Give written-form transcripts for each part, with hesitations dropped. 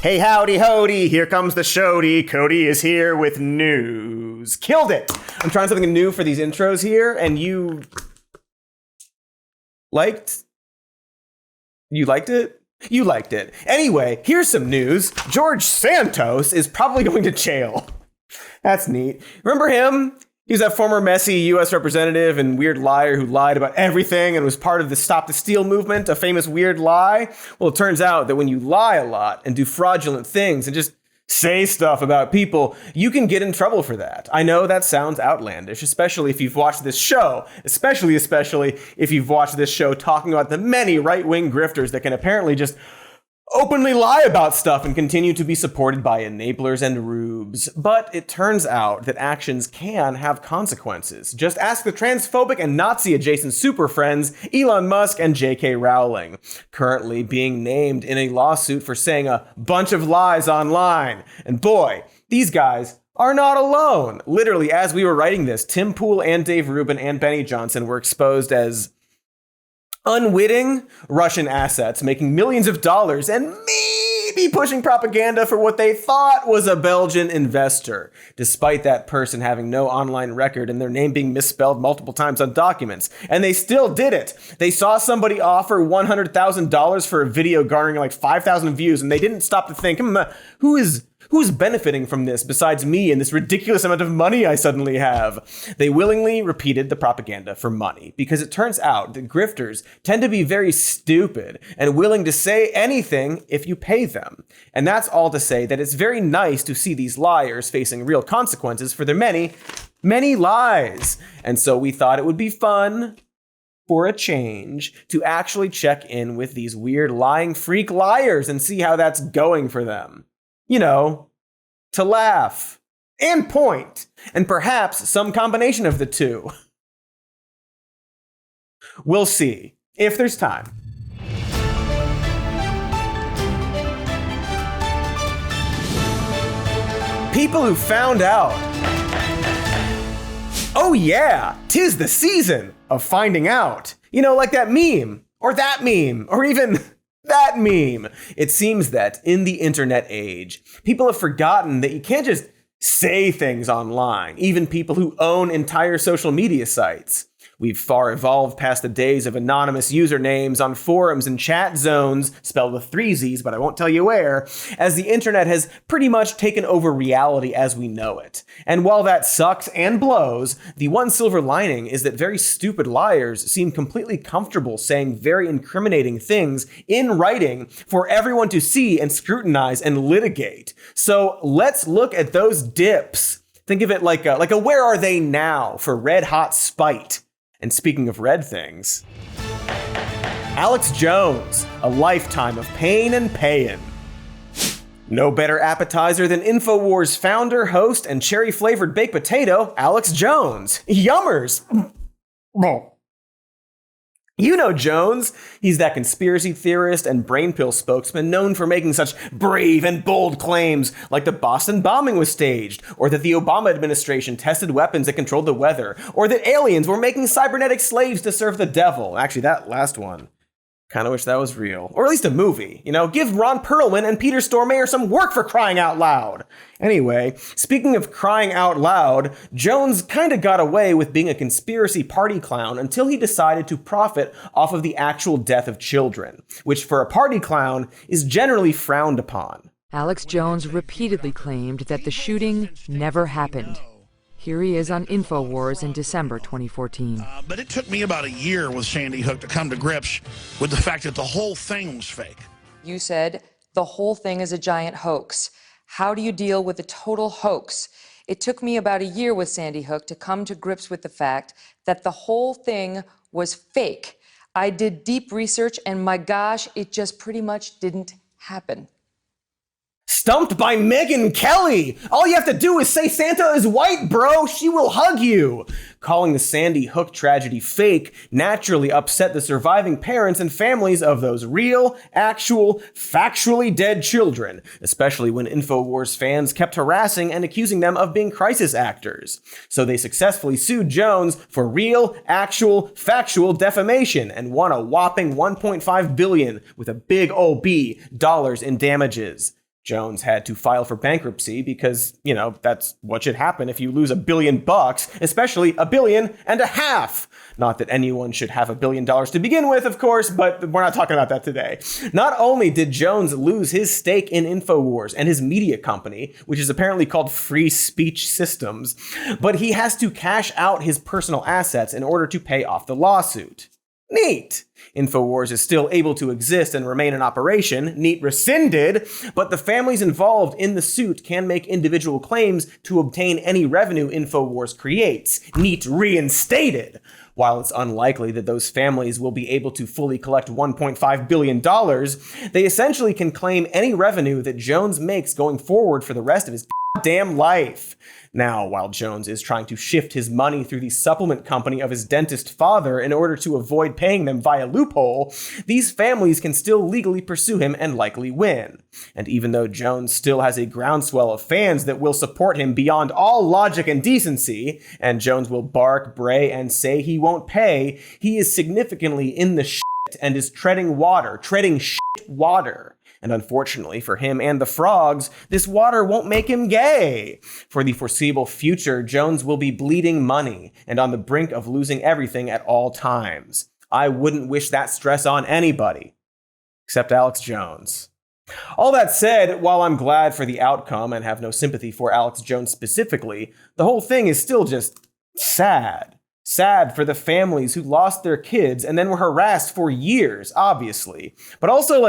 Hey, howdy, howdy, here comes the showdy. Cody is here with news. Killed it! I'm trying something new for these intros here, and you liked it? You liked it. Anyway, here's some news. George Santos is probably going to jail. That's neat. Remember him? He was that former messy U.S. representative and weird liar who lied about everything and was part of the Stop the Steal movement, a famous weird lie. Well, it turns out that when you lie a lot and do fraudulent things and just say stuff about people, you can get in trouble for that. I know that sounds outlandish, especially if you've watched this show, especially if you've watched this show talking about the many right-wing grifters that can apparently just openly lie about stuff and continue to be supported by enablers and rubes. But it turns out that actions can have consequences. Just ask the transphobic and Nazi-adjacent super friends Elon Musk and J.K. Rowling, currently being named in a lawsuit for saying a bunch of lies online. And boy, these guys are not alone. Literally, as we were writing this, Tim Pool and Dave Rubin and Benny Johnston were exposed as unwitting Russian assets, making millions of dollars and maybe pushing propaganda for what they thought was a Belgian investor, despite that person having no online record and their name being misspelled multiple times on documents. And they still did it. They saw somebody offer $100,000 for a video garnering like 5,000 views, and they didn't stop to think, who's benefiting from this besides me and this ridiculous amount of money I suddenly have? They willingly repeated the propaganda for money because it turns out that grifters tend to be very stupid and willing to say anything if you pay them. And that's all to say that it's very nice to see these liars facing real consequences for their many, many lies. And so we thought it would be fun for a change to actually check in with these weird lying freak liars and see how that's going for them. You know, to laugh and point, and perhaps some combination of the two. We'll see if there's time. People who found out. Oh yeah, 'tis the season of finding out. You know, like that meme, or even that meme. It seems that in the internet age, people have forgotten that you can't just say things online, even people who own entire social media sites. We've far evolved past the days of anonymous usernames on forums and chat zones, spelled with 3 Z's, but I won't tell you where, as the internet has pretty much taken over reality as we know it. And while that sucks and blows, the one silver lining is that very stupid liars seem completely comfortable saying very incriminating things in writing for everyone to see and scrutinize and litigate. So let's look at those dips. Think of it like a where are they now for red hot spite. And speaking of red things, Alex Jones, a lifetime of pain and payin'. No better appetizer than InfoWars founder, host, and cherry-flavored baked potato, Alex Jones. Yummers! You know Jones. He's that conspiracy theorist and brain pill spokesman known for making such brave and bold claims like the Boston bombing was staged, or that the Obama administration tested weapons that controlled the weather, or that aliens were making cybernetic slaves to serve the devil. Actually, that last one, kind of wish that was real. Or at least a movie. You know, give Ron Perlman and Peter Stormare some work for crying out loud. Anyway, speaking of crying out loud, Jones kind of got away with being a conspiracy party clown until he decided to profit off of the actual death of children, which for a party clown is generally frowned upon. Alex Jones repeatedly claimed that the shooting never happened. Here he is on InfoWars in December 2014. But it took me about a year with Sandy Hook to come to grips with the fact that the whole thing was fake. You said the whole thing is a giant hoax. How do you deal with a total hoax? It took me about a year with Sandy Hook to come to grips with the fact that the whole thing was fake. I did deep research and my gosh, it just pretty much didn't happen. Stumped by Megyn Kelly. All you have to do is say Santa is white, bro. She will hug you. Calling the Sandy Hook tragedy fake naturally upset the surviving parents and families of those real, actual, factually dead children, especially when InfoWars fans kept harassing and accusing them of being crisis actors. So they successfully sued Jones for real, actual, factual defamation and won a whopping $1.5 billion with a big ol' B dollars in damages. Jones had to file for bankruptcy because, that's what should happen if you lose $1 billion, especially $1.5 billion. Not that anyone should have $1 billion to begin with, of course, but we're not talking about that today. Not only did Jones lose his stake in InfoWars and his media company, which is apparently called Free Speech Systems, but he has to cash out his personal assets in order to pay off the lawsuit. Neat. InfoWars is still able to exist and remain in operation. Neat rescinded, but the families involved in the suit can make individual claims to obtain any revenue InfoWars creates. Neat reinstated. While it's unlikely that those families will be able to fully collect $1.5 billion, they essentially can claim any revenue that Jones makes going forward for the rest of his damn life. Now, while Jones is trying to shift his money through the supplement company of his dentist father in order to avoid paying them via loophole, these families can still legally pursue him and likely win. And even though Jones still has a groundswell of fans that will support him beyond all logic and decency, and Jones will bark, bray, and say he won't pay, he is significantly in the shit and is treading shit water. And unfortunately for him and the frogs, this water won't make him gay. For the foreseeable future, Jones will be bleeding money and on the brink of losing everything at all times. I wouldn't wish that stress on anybody, except Alex Jones. All that said, while I'm glad for the outcome and have no sympathy for Alex Jones specifically, the whole thing is still just sad. Sad for the families who lost their kids and then were harassed for years, obviously. But also,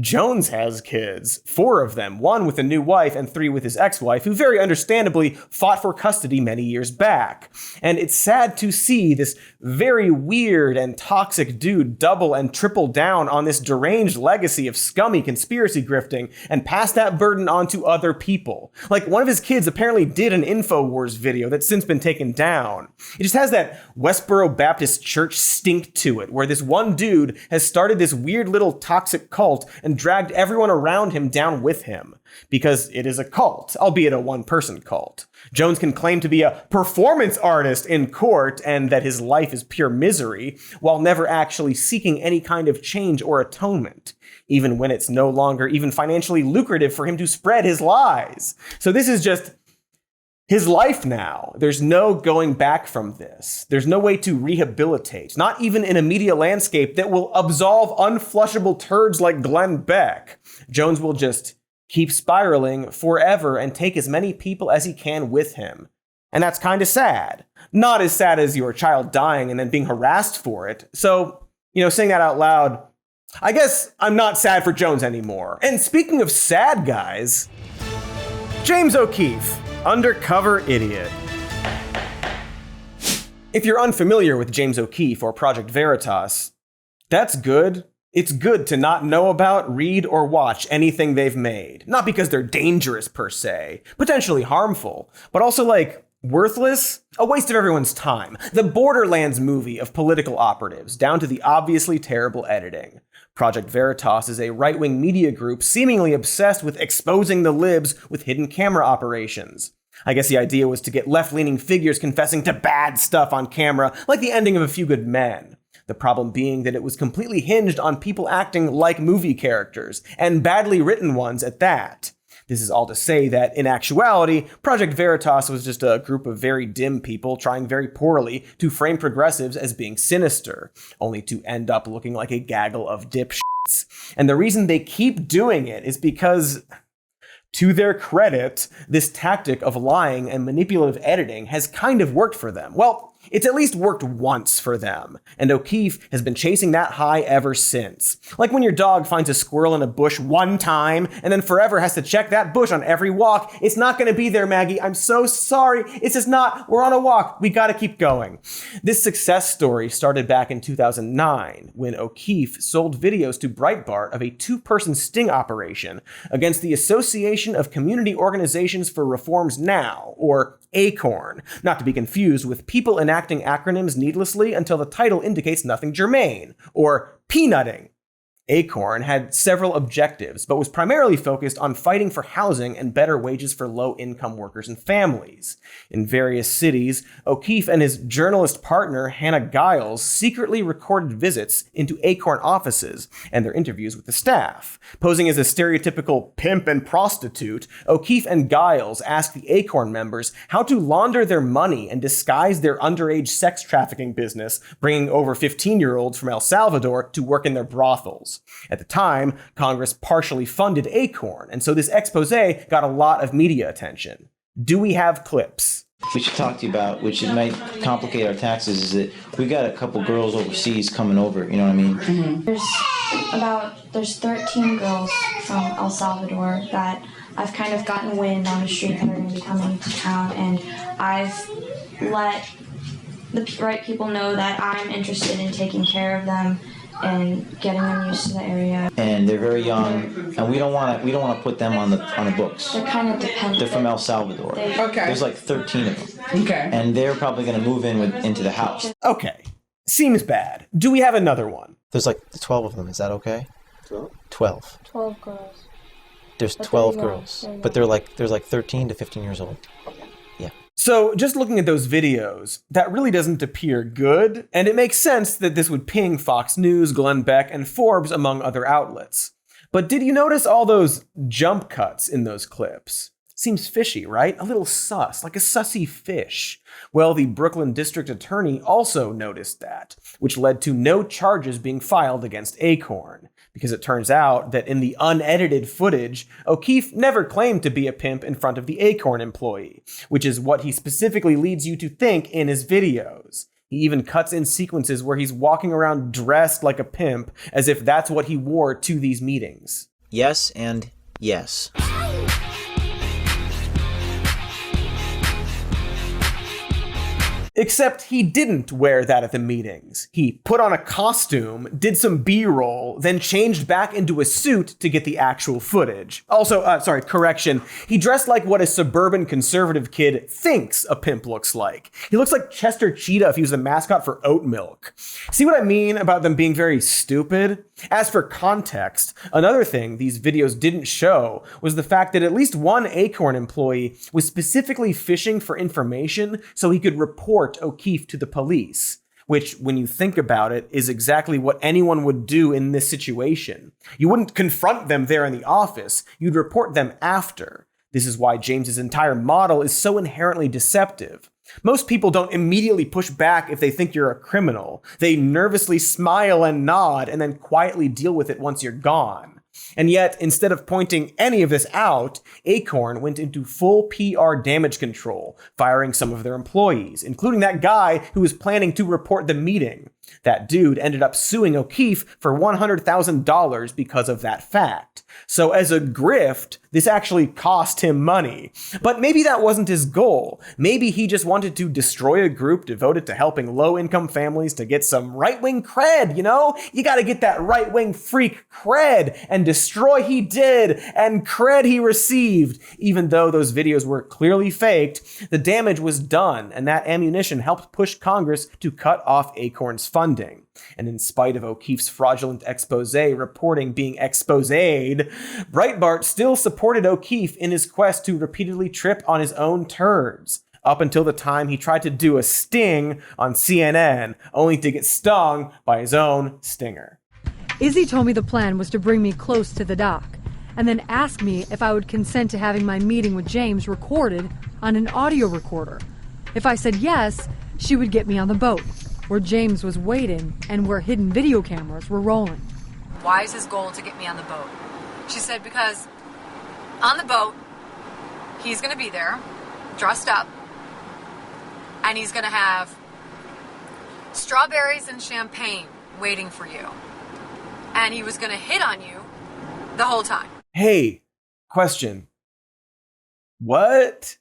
Jones has kids, 4 of them, 1 with a new wife and 3 with his ex-wife, who very understandably fought for custody many years back. And it's sad to see this very weird and toxic dude double and triple down on this deranged legacy of scummy conspiracy grifting and pass that burden on to other people. One of his kids apparently did an InfoWars video that's since been taken down. It just has that Westboro Baptist Church stink to it, where this one dude has started this weird little toxic cult and dragged everyone around him down with him. Because it is a cult, albeit a one-person cult. Jones can claim to be a performance artist in court and that his life is pure misery, while never actually seeking any kind of change or atonement, even when it's no longer even financially lucrative for him to spread his lies. So this is just his life now. There's no going back from this. There's no way to rehabilitate, not even in a media landscape that will absolve unflushable turds like Glenn Beck. Jones will just keep spiraling forever and take as many people as he can with him. And that's kind of sad. Not as sad as your child dying and then being harassed for it. So, saying that out loud, I guess I'm not sad for Jones anymore. And speaking of sad guys, James O'Keefe. Undercover idiot. If you're unfamiliar with James O'Keefe or Project Veritas, that's good. It's good to not know about, read, or watch anything they've made. Not because they're dangerous per se, potentially harmful, but also worthless, a waste of everyone's time. The Borderlands movie of political operatives, down to the obviously terrible editing. Project Veritas is a right-wing media group seemingly obsessed with exposing the libs with hidden camera operations. I guess the idea was to get left-leaning figures confessing to bad stuff on camera, like the ending of A Few Good Men. The problem being that it was completely hinged on people acting like movie characters, and badly written ones at that. This is all to say that, in actuality, Project Veritas was just a group of very dim people trying very poorly to frame progressives as being sinister, only to end up looking like a gaggle of dipshits. And the reason they keep doing it is because, to their credit, this tactic of lying and manipulative editing has kind of worked for them. Well, it's at least worked once for them, and O'Keefe has been chasing that high ever since. Like when your dog finds a squirrel in a bush one time, and then forever has to check that bush on every walk. It's not gonna be there, Maggie. I'm so sorry. It's just not. We're on a walk. We gotta keep going. This success story started back in 2009, when O'Keefe sold videos to Breitbart of a 2-person sting operation against the Association of Community Organizations for Reforms Now, or ACORN, not to be confused with people enacting acronyms needlessly until the title indicates nothing germane, or peanutting. Acorn had several objectives, but was primarily focused on fighting for housing and better wages for low-income workers and families. In various cities, O'Keefe and his journalist partner, Hannah Giles, secretly recorded visits into Acorn offices and their interviews with the staff. Posing as a stereotypical pimp and prostitute, O'Keefe and Giles asked the Acorn members how to launder their money and disguise their underage sex trafficking business, bringing over 15-year-olds from El Salvador to work in their brothels. At the time, Congress partially funded Acorn, and so this expose got a lot of media attention. Do we have clips? We should talk to you about, which it might complicate our taxes, is that we got a couple girls overseas coming over, you know what I mean? Mm-hmm. There's 13 girls from El Salvador that I've kind of gotten wind on the street that are going to be coming to town, and I've let the right people know that I'm interested in taking care of them and getting them used to the area. And they're very young, and we don't want to put them on the books. They're kind of dependent. They're from El Salvador. Okay. There's like 13 of them. Okay. And they're probably going to move in into the house. Okay. Seems bad. Do we have another one? There's like 12 of them. Is that okay? 12. 12 girls. There's But 12 they're young. girls, They're young. but there's like 13 to 15 years old. So, just looking at those videos, that really doesn't appear good, and it makes sense that this would ping Fox News, Glenn Beck, and Forbes, among other outlets. But did you notice all those jump cuts in those clips? Seems fishy, right? A little sus, like a sussy fish. Well, the Brooklyn district attorney also noticed that, which led to no charges being filed against Acorn. Because it turns out that in the unedited footage, O'Keefe never claimed to be a pimp in front of the Acorn employee, which is what he specifically leads you to think in his videos. He even cuts in sequences where he's walking around dressed like a pimp, as if that's what he wore to these meetings. Yes and yes. Except he didn't wear that at the meetings. He put on a costume, did some B-roll, then changed back into a suit to get the actual footage. Also, correction, he dressed like what a suburban conservative kid thinks a pimp looks like. He looks like Chester Cheetah if he was the mascot for Oat Milk. See what I mean about them being very stupid? As for context, another thing these videos didn't show was the fact that at least one Acorn employee was specifically fishing for information so he could report O'Keefe to the police, which, when you think about it, is exactly what anyone would do in this situation. You wouldn't confront them there in the office, you'd report them after. This is why James's entire model is so inherently deceptive. Most people don't immediately push back if they think you're a criminal. They nervously smile and nod and then quietly deal with it once you're gone. And yet, instead of pointing any of this out, Acorn went into full PR damage control, firing some of their employees, including that guy who was planning to report the meeting. That dude ended up suing O'Keefe for $100,000 because of that fact. So as a grift, this actually cost him money. But maybe that wasn't his goal. Maybe he just wanted to destroy a group devoted to helping low-income families to get some right-wing cred, you know? You gotta get that right-wing freak cred, and destroy he did, and cred he received. Even though those videos were clearly faked, the damage was done, and that ammunition helped push Congress to cut off Acorn's funding. And in spite of O'Keefe's fraudulent expose reporting being exposed, Breitbart still supported O'Keefe in his quest to repeatedly trip on his own turds, up until the time he tried to do a sting on CNN, only to get stung by his own stinger. Izzy told me the plan was to bring me close to the dock, and then ask me if I would consent to having my meeting with James recorded on an audio recorder. If I said yes, she would get me on the boat, where James was waiting and where hidden video cameras were rolling. Why is his goal to get me on the boat? She said, because on the boat, he's going to be there, dressed up, and he's going to have strawberries and champagne waiting for you. And he was going to hit on you the whole time. Hey, question. What?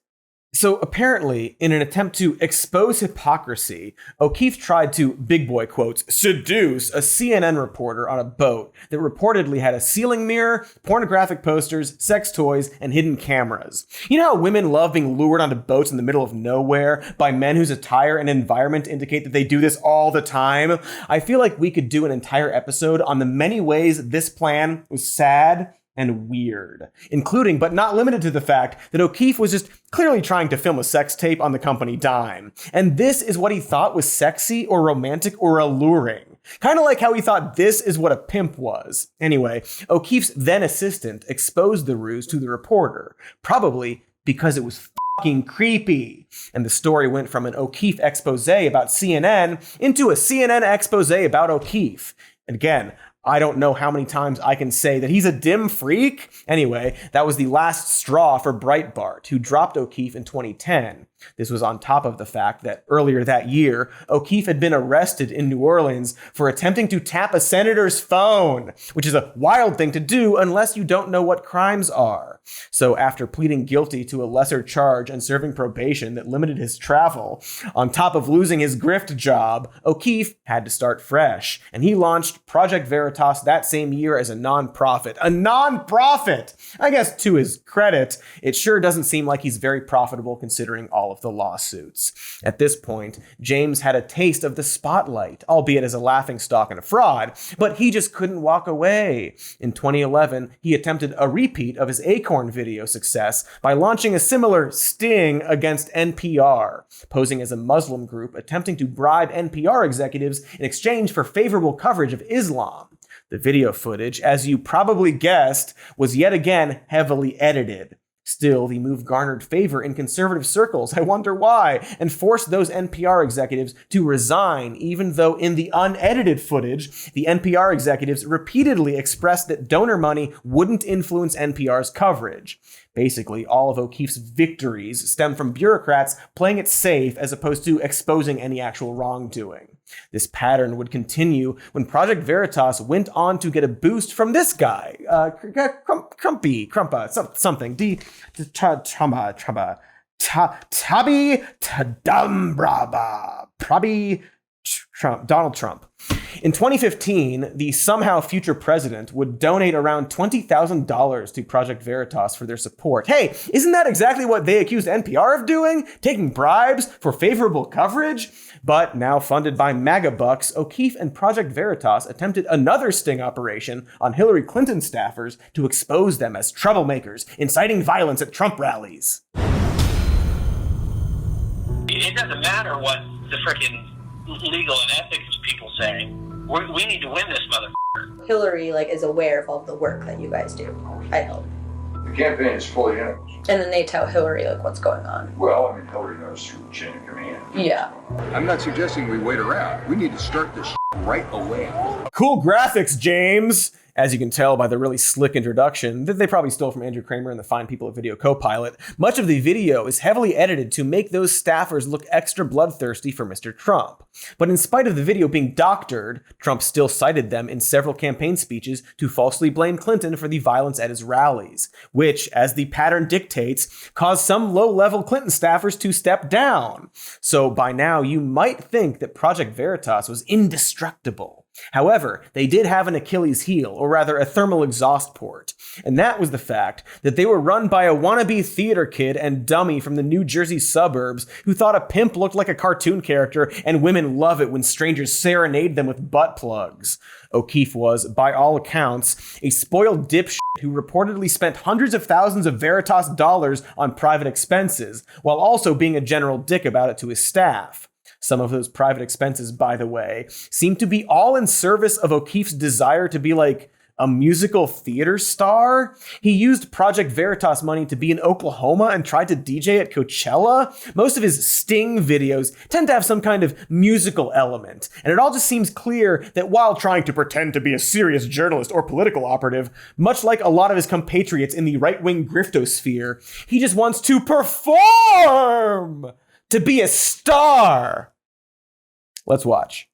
So apparently, in an attempt to expose hypocrisy, O'Keefe tried to, big boy quotes, seduce a CNN reporter on a boat that reportedly had a ceiling mirror, pornographic posters, sex toys, and hidden cameras. You know how women love being lured onto boats in the middle of nowhere by men whose attire and environment indicate that they do this all the time? I feel like we could do an entire episode on the many ways this plan was sad and weird, including but not limited to the fact that O'Keefe was just clearly trying to film a sex tape on the company dime. And this is what he thought was sexy or romantic or alluring. Kind of like how he thought this is what a pimp was. Anyway, O'Keefe's then assistant exposed the ruse to the reporter, probably because it was fucking creepy. And the story went from an O'Keefe expose about CNN into a CNN expose about O'Keefe. And again, I don't know how many times I can say that he's a dim freak. Anyway, that was the last straw for Breitbart, who dropped O'Keefe in 2010. This was on top of the fact that earlier that year, O'Keefe had been arrested in New Orleans for attempting to tap a senator's phone, which is a wild thing to do unless you don't know what crimes are. So after pleading guilty to a lesser charge and serving probation that limited his travel, on top of losing his grift job, O'Keefe had to start fresh. And he launched Project Veritas that same year as a nonprofit. A nonprofit! I guess to his credit, it sure doesn't seem like he's very profitable considering all of the lawsuits. At this point, James had a taste of the spotlight, albeit as a laughingstock and a fraud, but he just couldn't walk away. In 2011, he attempted a repeat of his Acorn video success by launching a similar sting against NPR, posing as a Muslim group attempting to bribe NPR executives in exchange for favorable coverage of Islam. The video footage, as you probably guessed, was yet again heavily edited. Still, the move garnered favor in conservative circles, I wonder why, and forced those NPR executives to resign, even though in the unedited footage, the NPR executives repeatedly expressed that donor money wouldn't influence NPR's coverage. Basically, all of O'Keefe's victories stem from bureaucrats playing it safe as opposed to exposing any actual wrongdoing. This pattern would continue when Project Veritas went on to get a boost from this guy, Tabi Tadambraba, Donald Trump. In 2015, the somehow future president would donate around $20,000 to Project Veritas for their support. Hey, isn't that exactly what they accused NPR of doing? Taking bribes for favorable coverage? But now funded by MAGA bucks, O'Keefe and Project Veritas attempted another sting operation on Hillary Clinton staffers to expose them as troublemakers, inciting violence at Trump rallies. It doesn't matter what the frickin' legal and ethics people say. We need to win this motherfucker. Hillary is aware of all the work that you guys do, I hope. The campaign is fully in it. And then they tell Hillary what's going on. Well, Hillary knows through the chain of command. Yeah. I'm not suggesting we wait around. We need to start this right away. Cool graphics, James! As you can tell by the really slick introduction that they probably stole from Andrew Kramer and the fine people at Video Copilot, much of the video is heavily edited to make those staffers look extra bloodthirsty for Mr. Trump. But in spite of the video being doctored, Trump still cited them in several campaign speeches to falsely blame Clinton for the violence at his rallies, which, as the pattern dictates, caused some low-level Clinton staffers to step down. So by now, you might think that Project Veritas was indestructible. However, they did have an Achilles heel, or rather a thermal exhaust port, and that was the fact that they were run by a wannabe theater kid and dummy from the New Jersey suburbs who thought a pimp looked like a cartoon character and women love it when strangers serenade them with butt plugs. O'Keefe was, by all accounts, a spoiled dipshit who reportedly spent hundreds of thousands of Veritas dollars on private expenses, while also being a general dick about it to his staff. Some of those private expenses, by the way, seem to be all in service of O'Keefe's desire to be like a musical theater star. He used Project Veritas money to be in Oklahoma and tried to DJ at Coachella. Most of his sting videos tend to have some kind of musical element, and it all just seems clear that while trying to pretend to be a serious journalist or political operative, much like a lot of his compatriots in the right-wing griftosphere, he just wants to perform, to be a star. Let's watch.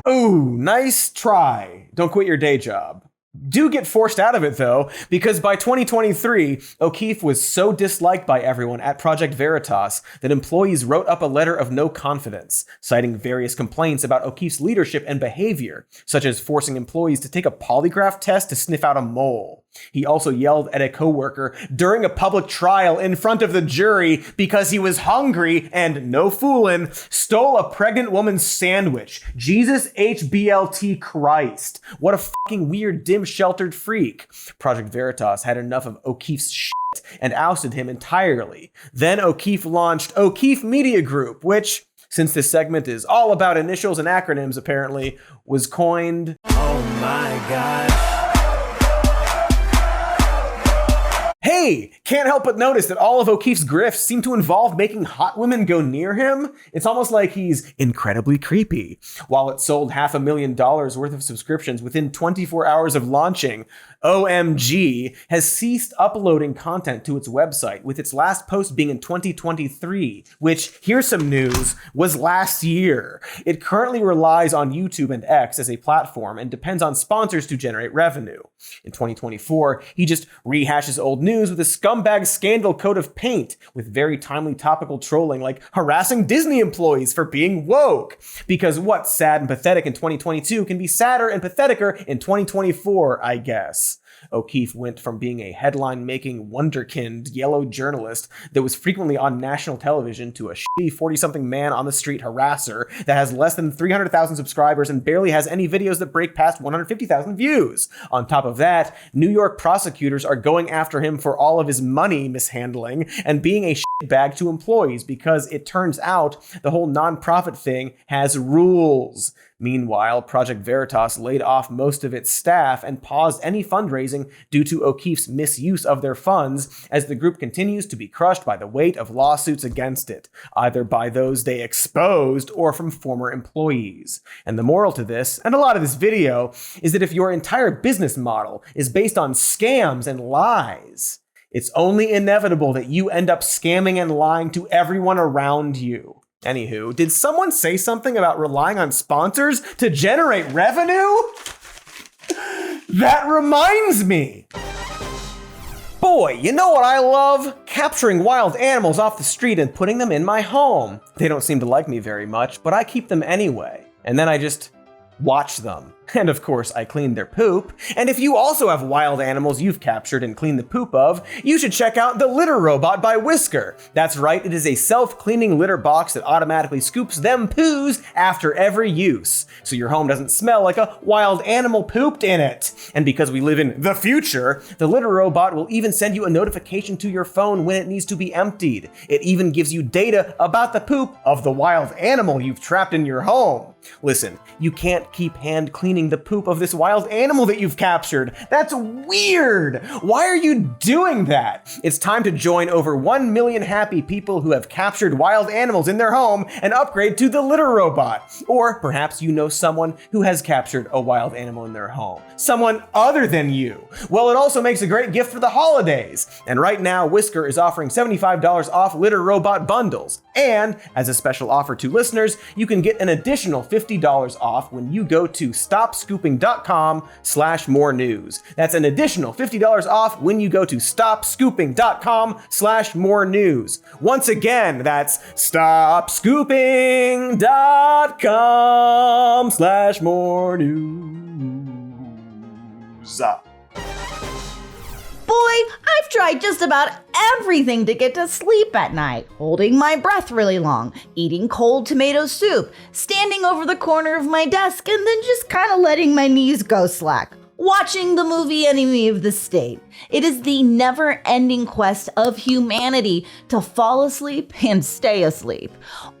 Ooh, nice try. Don't quit your day job. do get forced out of it, though, because by 2023, O'Keefe was so disliked by everyone at Project Veritas that employees wrote up a letter of no confidence, citing various complaints about O'Keefe's leadership and behavior, such as forcing employees to take a polygraph test to sniff out a mole. He also yelled at a coworker during a public trial in front of the jury because he was hungry and, no foolin', stole a pregnant woman's sandwich. Jesus HBLT Christ. What a fucking weird, dim, sheltered freak. Project Veritas had enough of O'Keefe's shit and ousted him entirely. Then O'Keefe launched O'Keefe Media Group, which, since this segment is all about initials and acronyms apparently, was coined, oh my god. Hey, can't help but notice that all of O'Keefe's grifts seem to involve making hot women go near him. It's almost like he's incredibly creepy. While it sold $500,000 worth of subscriptions within 24 hours of launching, OMG has ceased uploading content to its website, with its last post being in 2023, which, here's some news, was last year. It currently relies on YouTube and X as a platform and depends on sponsors to generate revenue. In 2024, he just rehashes old news with a scumbag scandal coat of paint, with very timely topical trolling like harassing Disney employees for being woke. Because what's sad and pathetic in 2022 can be sadder and patheticer in 2024, I guess. O'Keefe went from being a headline-making wonderkind yellow journalist that was frequently on national television to a shitty 40-something man-on-the-street harasser that has less than 300,000 subscribers and barely has any videos that break past 150,000 views. On top of that, New York prosecutors are going after him for all of his money mishandling and being a shitbag to employees because it turns out the whole nonprofit thing has rules. Meanwhile, Project Veritas laid off most of its staff and paused any fundraising due to O'Keefe's misuse of their funds as the group continues to be crushed by the weight of lawsuits against it, either by those they exposed or from former employees. And the moral to this, and a lot of this video, is that if your entire business model is based on scams and lies, it's only inevitable that you end up scamming and lying to everyone around you. Anywho, did someone say something about relying on sponsors to generate revenue? That reminds me. Boy, you know what I love? Capturing wild animals off the street and putting them in my home. They don't seem to like me very much, but I keep them anyway. And then I just watch them. And of course, I clean their poop. And if you also have wild animals you've captured and cleaned the poop of, you should check out the Litter Robot by Whisker. That's right, it is a self-cleaning litter box that automatically scoops them poos after every use, so your home doesn't smell like a wild animal pooped in it. And because we live in the future, the Litter Robot will even send you a notification to your phone when it needs to be emptied. It even gives you data about the poop of the wild animal you've trapped in your home. Listen, you can't keep hand cleaning the poop of this wild animal that you've captured. That's weird. Why are you doing that? It's time to join over 1 million happy people who have captured wild animals in their home and upgrade to the Litter Robot. Or perhaps you know someone who has captured a wild animal in their home. Someone other than you. Well, it also makes a great gift for the holidays. And right now, Whisker is offering $75 off Litter Robot bundles. And as a special offer to listeners, you can get an additional $50 off when you go to stopscooping.com/more news. That's an additional $50 off when you go to stopscooping.com/more news. Once again, that's stopscooping.com/more news. Boy, I've tried just about everything to get to sleep at night. Holding my breath really long, eating cold tomato soup, standing over the corner of my desk, and then just kind of letting my knees go slack. Watching the movie Enemy of the State. It is the never-ending quest of humanity to fall asleep and stay asleep.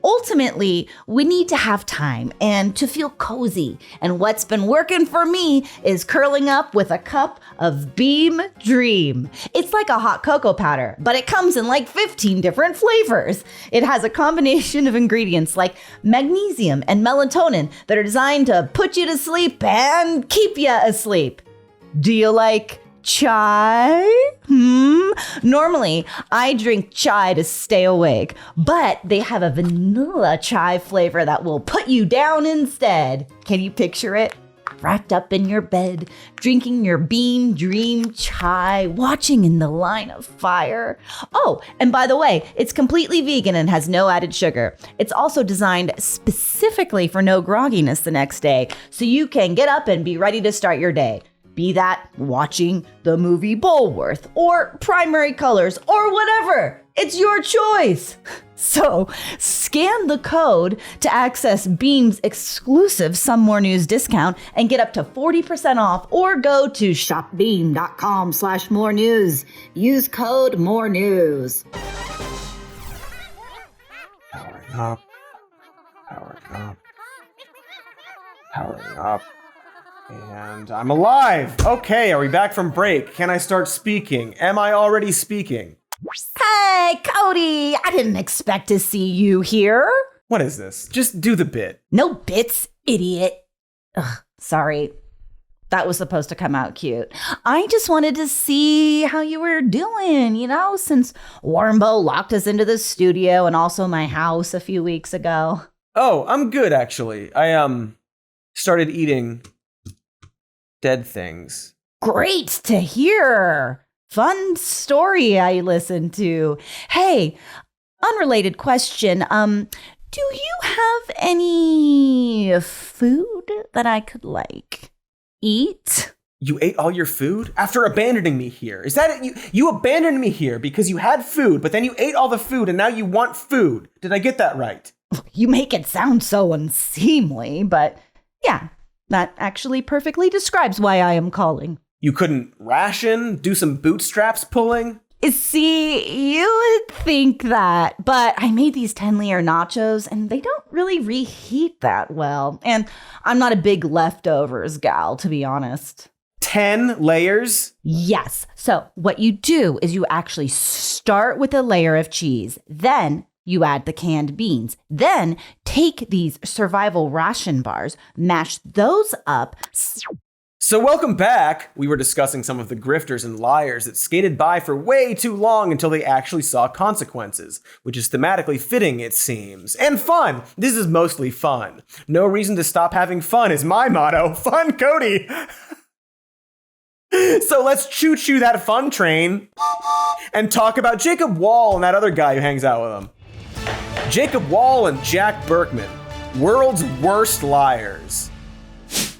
Ultimately, we need to have time and to feel cozy. And what's been working for me is curling up with a cup of Beam Dream. It's like a hot cocoa powder, but it comes in like 15 different flavors. It has a combination of ingredients like magnesium and melatonin that are designed to put you to sleep and keep you asleep. Do you like chai? Normally, I drink chai to stay awake, but they have a vanilla chai flavor that will put you down instead. Can you picture it? wrapped up in your bed, drinking your bean dream chai, watching in the line of fire. Oh, and by the way, it's completely vegan and has no added sugar. It's also designed specifically for no grogginess the next day, so you can get up and be ready to start your day. Be that watching the movie Bulworth or Primary Colors or whatever. It's your choice. So scan the code to access Beam's exclusive Some More News discount and get up to 40% off, or go to shopbeam.com/more news. Use code more news. Powering up. Powering up. Powering up. And I'm alive! Okay, are we back from break? Can I start speaking? Am I already speaking? Hey, Cody! I didn't expect to see you here. What is this? Just do the bit. No bits, idiot. Ugh, sorry. That was supposed to come out cute. I just wanted to see how you were doing, since Warmbo locked us into the studio and also my house a few weeks ago. Oh, I'm good, actually. I, started eating dead things. Great to hear. Fun story I listened to. Hey, unrelated question. Do you have any food that I could, eat? You ate all your food? After abandoning me here. Is that it? You abandoned me here because you had food, but then you ate all the food and now you want food. Did I get that right? You make it sound so unseemly, but yeah, that actually perfectly describes why I am calling. You couldn't ration? Do some bootstraps pulling? See, you would think that, but I made these 10-layer nachos and they don't really reheat that well. And I'm not a big leftovers gal, to be honest. 10 layers? Yes. So what you do is you actually start with a layer of cheese. Then you add the canned beans. Then take these survival ration bars, mash those up. So welcome back. We were discussing some of the grifters and liars that skated by for way too long until they actually saw consequences, which is thematically fitting, it seems. And fun. This is mostly fun. No reason to stop having fun is my motto. Fun, Cody. So let's choo-choo that fun train and talk about Jacob Wohl and that other guy who hangs out with him. Jacob Wohl and Jack Burkman, world's worst liars.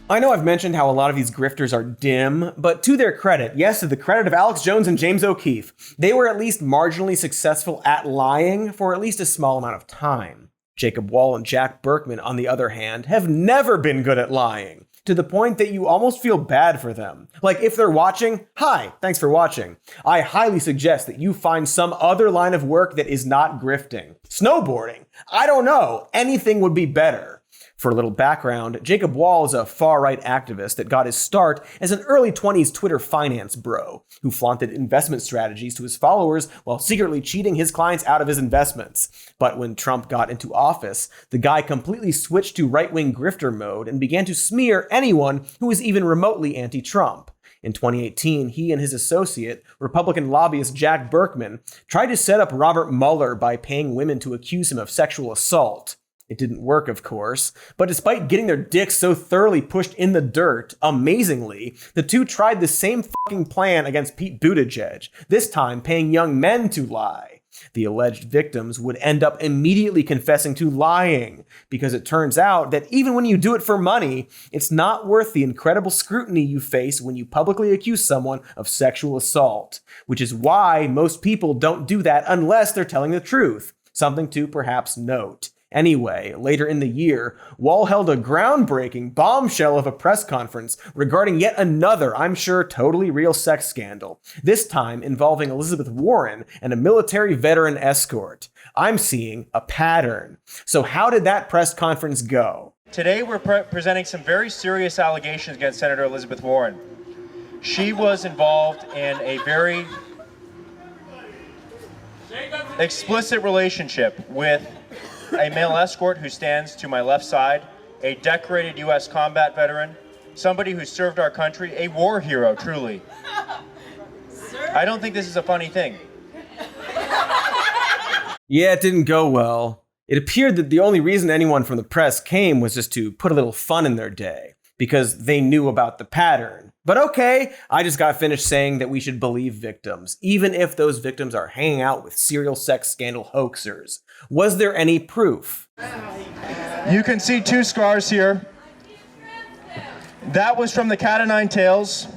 I know I've mentioned how a lot of these grifters are dim, but to their credit, yes, to the credit of Alex Jones and James O'Keefe, they were at least marginally successful at lying for at least a small amount of time. Jacob Wohl and Jack Burkman, on the other hand, have never been good at lying, to the point that you almost feel bad for them. Like, if they're watching, hi, thanks for watching. I highly suggest that you find some other line of work that is not grifting. Snowboarding. I don't know. Anything would be better. For a little background, Jacob Wohl is a far-right activist that got his start as an early 20s Twitter finance bro, who flaunted investment strategies to his followers while secretly cheating his clients out of his investments. But when Trump got into office, the guy completely switched to right-wing grifter mode and began to smear anyone who was even remotely anti-Trump. In 2018, he and his associate, Republican lobbyist Jack Burkman, tried to set up Robert Meller by paying women to accuse him of sexual assault. It didn't work, of course, but despite getting their dicks so thoroughly pushed in the dirt, amazingly, the two tried the same fucking plan against Pete Buttigieg, this time paying young men to lie. The alleged victims would end up immediately confessing to lying, because it turns out that even when you do it for money, it's not worth the incredible scrutiny you face when you publicly accuse someone of sexual assault, which is why most people don't do that unless they're telling the truth, something to perhaps note. Anyway, later in the year, Wohl held a groundbreaking bombshell of a press conference regarding yet another, I'm sure, totally real sex scandal, this time involving Elizabeth Warren and a military veteran escort. I'm seeing a pattern. So how did that press conference go? Today we're presenting some very serious allegations against Senator Elizabeth Warren. She was involved in a very explicit relationship with a male escort who stands to my left side, a decorated U.S. combat veteran, somebody who served our country, a war hero, truly. I don't think this is a funny thing. Yeah, it didn't go well. It appeared that the only reason anyone from the press came was just to put a little fun in their day. because they knew about the pattern. But okay, I just got finished saying that we should believe victims, even if those victims are hanging out with serial sex scandal hoaxers. Was there any proof? You can see 2 scars here. That was from the cat o' nine tails.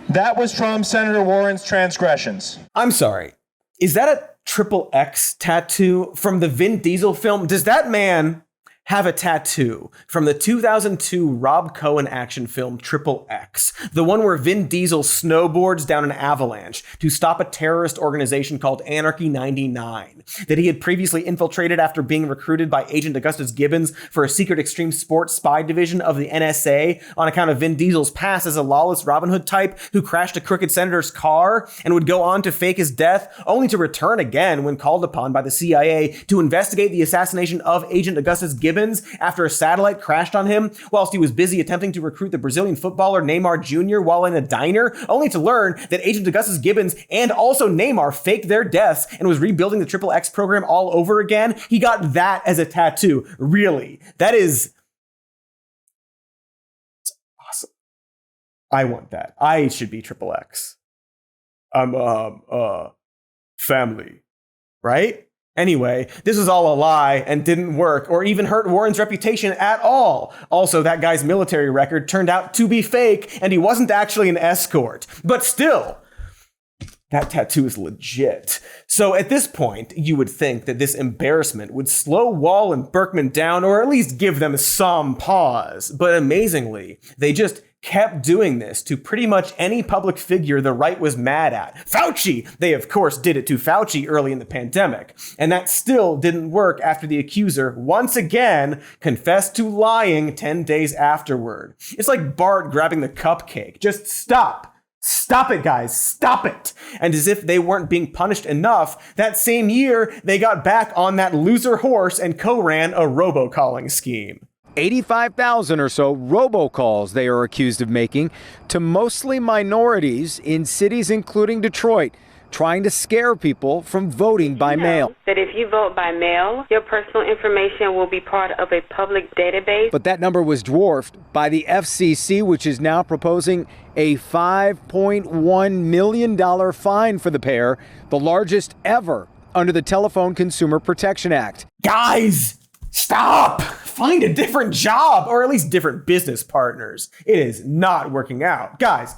That was from Senator Warren's transgressions. I'm sorry. Is that a XXX tattoo from the Vin Diesel film? Does that man have a tattoo from the 2002 Rob Cohen action film XXX, the one where Vin Diesel snowboards down an avalanche to stop a terrorist organization called Anarchy 99 that he had previously infiltrated after being recruited by Agent Augustus Gibbons for a secret extreme sports spy division of the NSA on account of Vin Diesel's past as a lawless Robin Hood type who crashed a crooked senator's car and would go on to fake his death only to return again when called upon by the CIA to investigate the assassination of Agent Augustus Gibbons after a satellite crashed on him whilst he was busy attempting to recruit the Brazilian footballer Neymar Jr. while in a diner, only to learn that Agent Augustus Gibbons and also Neymar faked their deaths and was rebuilding the XXX program all over again. He got that as a tattoo. Really? That is awesome. I want that. I should be XXX. I'm family, right? Anyway, this was all a lie and didn't work or even hurt Warren's reputation at all. Also, that guy's military record turned out to be fake and he wasn't actually an escort. But still, that tattoo is legit. So at this point, you would think that this embarrassment would slow Wohl and Burkman down or at least give them some pause. But amazingly, they just kept doing this to pretty much any public figure the right was mad at. Fauci! They, of course, did it to Fauci early in the pandemic. And that still didn't work after the accuser, once again, confessed to lying 10 days afterward. It's like Bart grabbing the cupcake. Just stop. Stop it, guys. Stop it. And as if they weren't being punished enough, that same year, they got back on that loser horse and co-ran a robocalling scheme. 85,000 or so robocalls they are accused of making to mostly minorities in cities including Detroit, trying to scare people from voting by mail. That if you vote by mail, your personal information will be part of a public database. But that number was dwarfed by the FCC, which is now proposing a $5.1 million fine for the pair, the largest ever under the Telephone Consumer Protection Act. Guys, stop! Find a different job, or at least different business partners. It is not working out. Guys,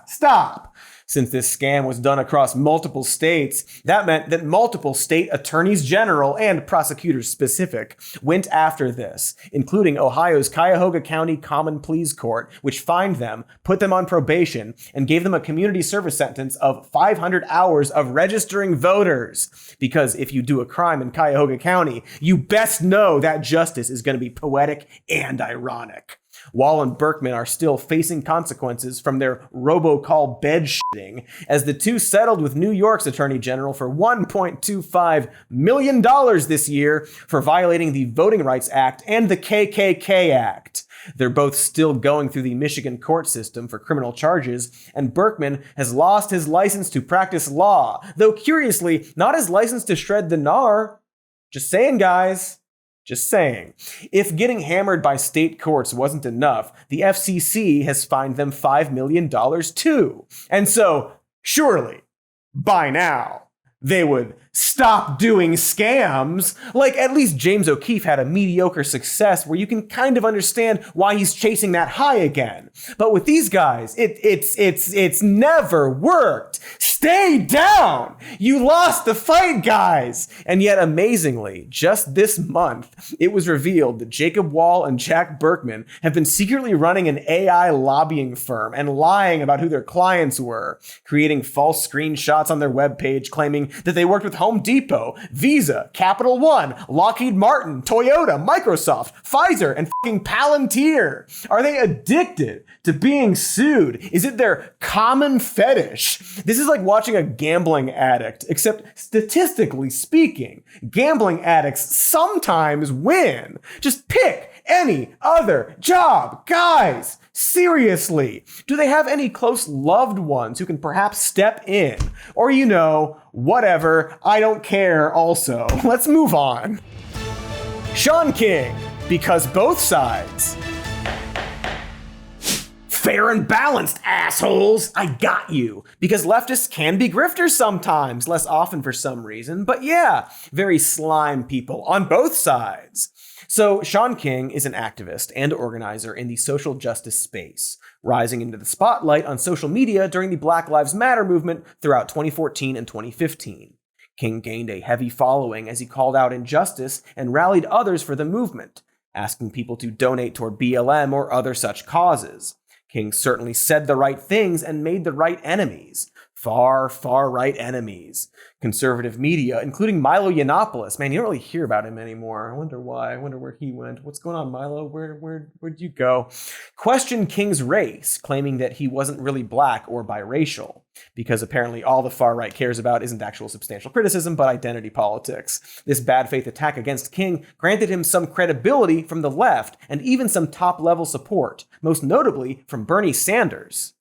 stop! Since this scam was done across multiple states, that meant that multiple state attorneys general and prosecutors specific went after this, including Ohio's Cuyahoga County Common Pleas Court, which fined them, put them on probation, and gave them a community service sentence of 500 hours of registering voters. Because if you do a crime in Cuyahoga County, you best know that justice is going to be poetic and ironic. Wohl and Burkman are still facing consequences from their robocall bed shitting, as the two settled with New York's Attorney General for $1.25 million this year for violating the Voting Rights Act and the KKK Act. They're both still going through the Michigan court system for criminal charges, and Burkman has lost his license to practice law, though curiously, not his license to shred the gnar. Just saying, guys. Just saying. If getting hammered by state courts wasn't enough, the FCC has fined them $5 million too. And so, surely, by now, they would stop doing scams. Like, at least James O'Keefe had a mediocre success where you can kind of understand why he's chasing that high again. But with these guys, it's never worked. Stay down! You lost the fight, guys! And yet, amazingly, just this month, it was revealed that Jacob Wohl and Jack Burkman have been secretly running an AI lobbying firm and lying about who their clients were, creating false screenshots on their webpage claiming that they worked with Home Depot, Visa, Capital One, Lockheed Martin, Toyota, Microsoft, Pfizer, and fucking Palantir. Are they addicted to being sued? Is it their common fetish? This is like watching a gambling addict, except statistically speaking, gambling addicts sometimes win. Just pick any other job, guys. Seriously, do they have any close loved ones who can perhaps step in? Or, whatever, I don't care also. Let's move on. Shaun King, because both sides. Fair and balanced, assholes. I got you. Because leftists can be grifters sometimes, less often for some reason. But yeah, very slime people on both sides. So Shaun King is an activist and organizer in the social justice space, rising into the spotlight on social media during the Black Lives Matter movement throughout 2014 and 2015. King gained a heavy following as he called out injustice and rallied others for the movement, asking people to donate toward BLM or other such causes. King certainly said the right things and made the right enemies. Far, far right enemies. Conservative media, including Milo Yiannopoulos. Man, you don't really hear about him anymore. I wonder why. I wonder where he went. What's going on, Milo? Where'd you go? Questioned King's race, claiming that he wasn't really black or biracial, because apparently all the far right cares about isn't actual substantial criticism, but identity politics. This bad faith attack against King granted him some credibility from the left and even some top-level support, most notably from Bernie Sanders.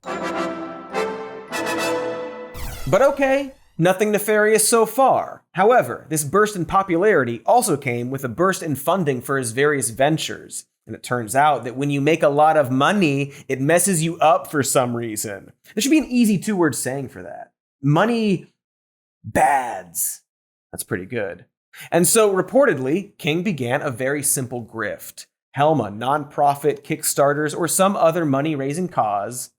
But okay, nothing nefarious so far. However, this burst in popularity also came with a burst in funding for his various ventures. And it turns out that when you make a lot of money, it messes you up for some reason. There should be an easy two-word saying for that. Money bads. That's pretty good. And so reportedly, King began a very simple grift. Helm a nonprofit, Kickstarters, or some other money-raising cause,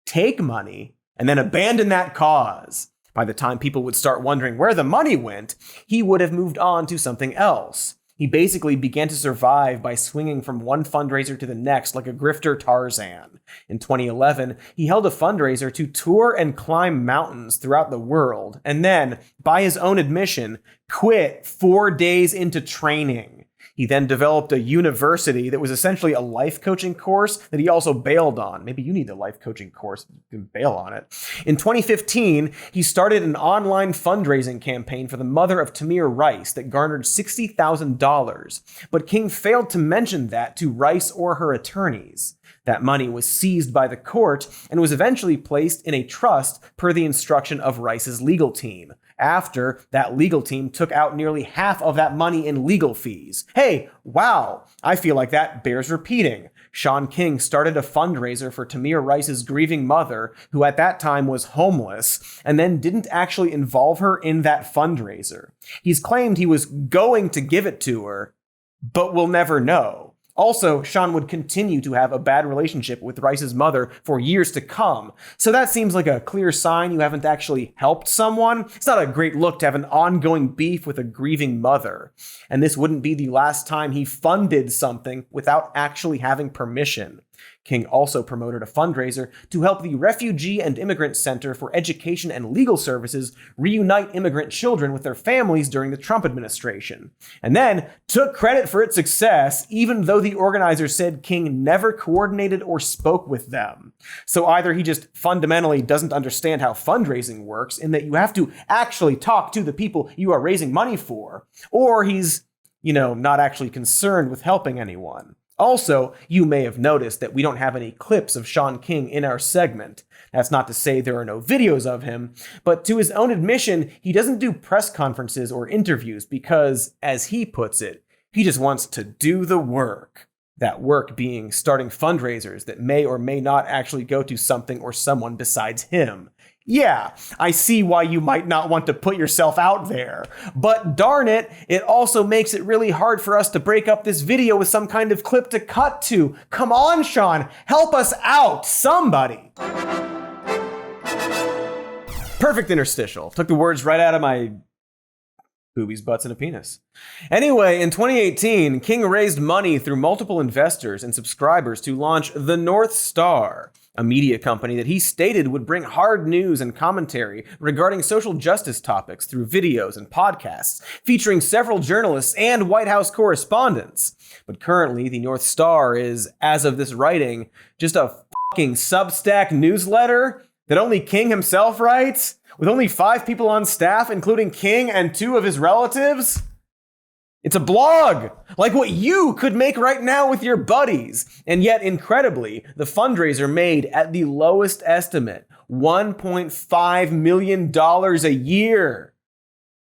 take money, and then abandon that cause. By the time people would start wondering where the money went, he would have moved on to something else. He basically began to survive by swinging from one fundraiser to the next like a grifter Tarzan. In 2011, he held a fundraiser to tour and climb mountains throughout the world, and then, by his own admission, quit 4 days into training. He then developed a university that was essentially a life coaching course that he also bailed on. Maybe you need a life coaching course, you can bail on it. In 2015, he started an online fundraising campaign for the mother of Tamir Rice that garnered $60,000. But King failed to mention that to Rice or her attorneys. That money was seized by the court and was eventually placed in a trust per the instruction of Rice's legal team, after that legal team took out nearly half of that money in legal fees. Hey, wow, I feel like that bears repeating. Shaun King started a fundraiser for Tamir Rice's grieving mother, who at that time was homeless, and then didn't actually involve her in that fundraiser. He's claimed he was going to give it to her, but we'll never know. Also, Shaun would continue to have a bad relationship with Rice's mother for years to come. So that seems like a clear sign you haven't actually helped someone. It's not a great look to have an ongoing beef with a grieving mother. And this wouldn't be the last time he funded something without actually having permission. King also promoted a fundraiser to help the Refugee and Immigrant Center for Education and Legal Services reunite immigrant children with their families during the Trump administration, and then took credit for its success, even though the organizers said King never coordinated or spoke with them. So either he just fundamentally doesn't understand how fundraising works, in that you have to actually talk to the people you are raising money for, or he's, not actually concerned with helping anyone. Also, you may have noticed that we don't have any clips of Shaun King in our segment. That's not to say there are no videos of him, but to his own admission, he doesn't do press conferences or interviews because, as he puts it, he just wants to do the work. That work being starting fundraisers that may or may not actually go to something or someone besides him. Yeah, I see why you might not want to put yourself out there. But darn it, it also makes it really hard for us to break up this video with some kind of clip to cut to. Come on, Shaun, help us out, somebody. Perfect interstitial. Took the words right out of my boobies, butts, and a penis. Anyway, in 2018, King raised money through multiple investors and subscribers to launch The North Star, a media company that he stated would bring hard news and commentary regarding social justice topics through videos and podcasts, featuring several journalists and White House correspondents. But currently, the North Star is, as of this writing, just a fucking Substack newsletter that only King himself writes, with only 5 people on staff, including King and 2 of his relatives. It's a blog, like what you could make right now with your buddies. And yet, incredibly, the fundraiser made at the lowest estimate, $1.5 million a year.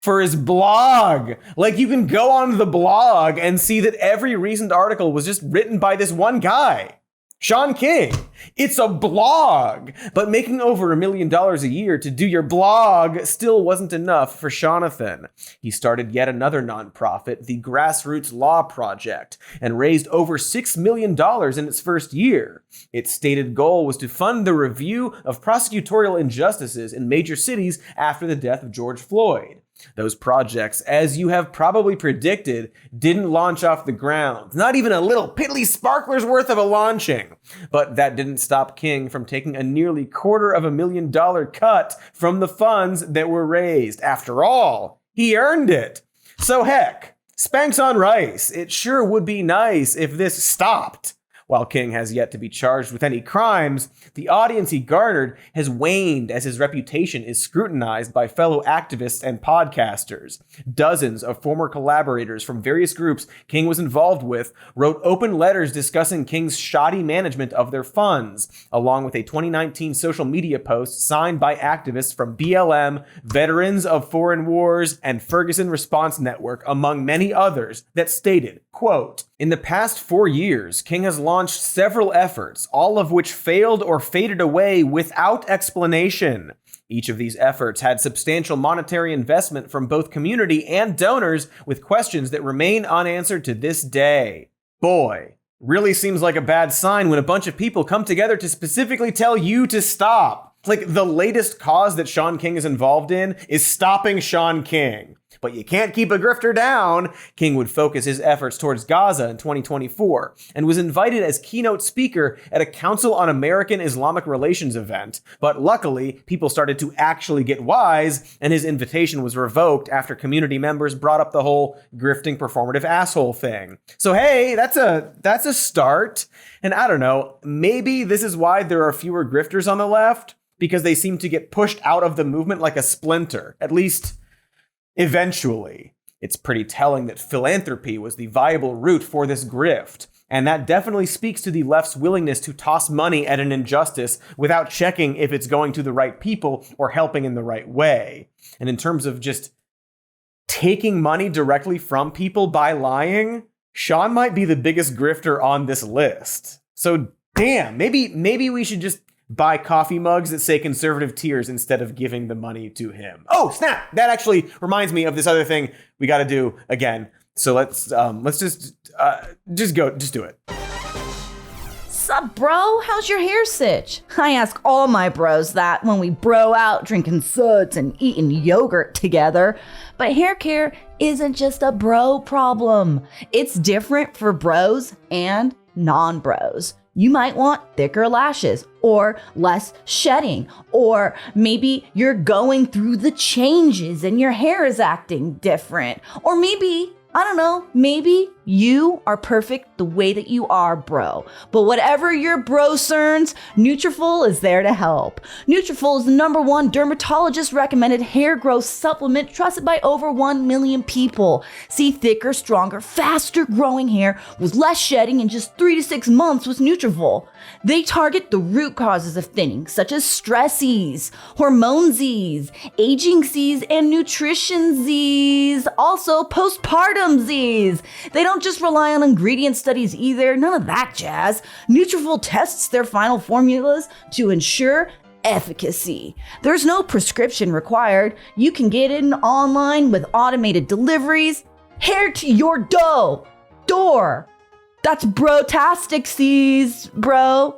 for his blog. Like, you can go onto the blog and see that every recent article was just written by this one guy, Shaun King. It's a blog. But making over $1 million a year to do your blog still wasn't enough for Shaunathan. He started yet another nonprofit, the Grassroots Law Project, and raised over $6 million in its first year. Its stated goal was to fund the review of prosecutorial injustices in major cities after the death of George Floyd. Those projects, as you have probably predicted, didn't launch off the ground. Not even a little piddly sparkler's worth of a launching. But that didn't stop King from taking a nearly $250,000 cut from the funds that were raised. After all, he earned it. So heck, Spanx on rice. It sure would be nice if this stopped. While King has yet to be charged with any crimes, the audience he garnered has waned as his reputation is scrutinized by fellow activists and podcasters. Dozens of former collaborators from various groups King was involved with wrote open letters discussing King's shoddy management of their funds, along with a 2019 social media post signed by activists from BLM, Veterans of Foreign Wars, and Ferguson Response Network, among many others, that stated, quote, "In the past 4 years, King has launched several efforts, all of which failed or faded away without explanation. Each of these efforts had substantial monetary investment from both community and donors, with questions that remain unanswered to this day." Boy, really seems like a bad sign when a bunch of people come together to specifically tell you to stop. Like, the latest cause that Shaun King is involved in is stopping Shaun King. But you can't keep a grifter down. King would focus his efforts towards Gaza in 2024 and was invited as keynote speaker at a Council on American Islamic Relations event. But luckily, people started to actually get wise, and his invitation was revoked after community members brought up the whole grifting performative asshole thing. So hey, that's a start. And I don't know, maybe this is why there are fewer grifters on the left, because they seem to get pushed out of the movement like a splinter, at least eventually. It's pretty telling that philanthropy was the viable route for this grift, and that definitely speaks to the left's willingness to toss money at an injustice without checking if it's going to the right people or helping in the right way. And in terms of just taking money directly from people by lying, Shaun might be the biggest grifter on this list. So damn, maybe we should just buy coffee mugs that say conservative tears instead of giving the money to him. Oh, snap! That actually reminds me of this other thing we got to do again. So let's just do it. Sup, bro? How's your hair sitch? I ask all my bros that when we bro out drinking suds and eating yogurt together. But hair care isn't just a bro problem. It's different for bros and non-bros. You might want thicker lashes or less shedding, or maybe you're going through the changes and your hair is acting different, or maybe, I don't know, maybe you are perfect the way that you are, bro. But whatever your bro cerns, Nutrafol is there to help. Nutrafol is the #1 dermatologist recommended hair growth supplement trusted by over 1 million people. See thicker, stronger, faster growing hair with less shedding in just 3 to 6 months with Nutrafol. They target the root causes of thinning, such as stress-ease, hormone-ease, aging-ease, and nutrition-ease, also postpartum-ease. They don't just rely on ingredient studies either, none of that jazz. Nutrafol tests their final formulas to ensure efficacy. There's no prescription required. You can get it online with automated deliveries. Hair to your door. That's bro-tastic-sees, bro.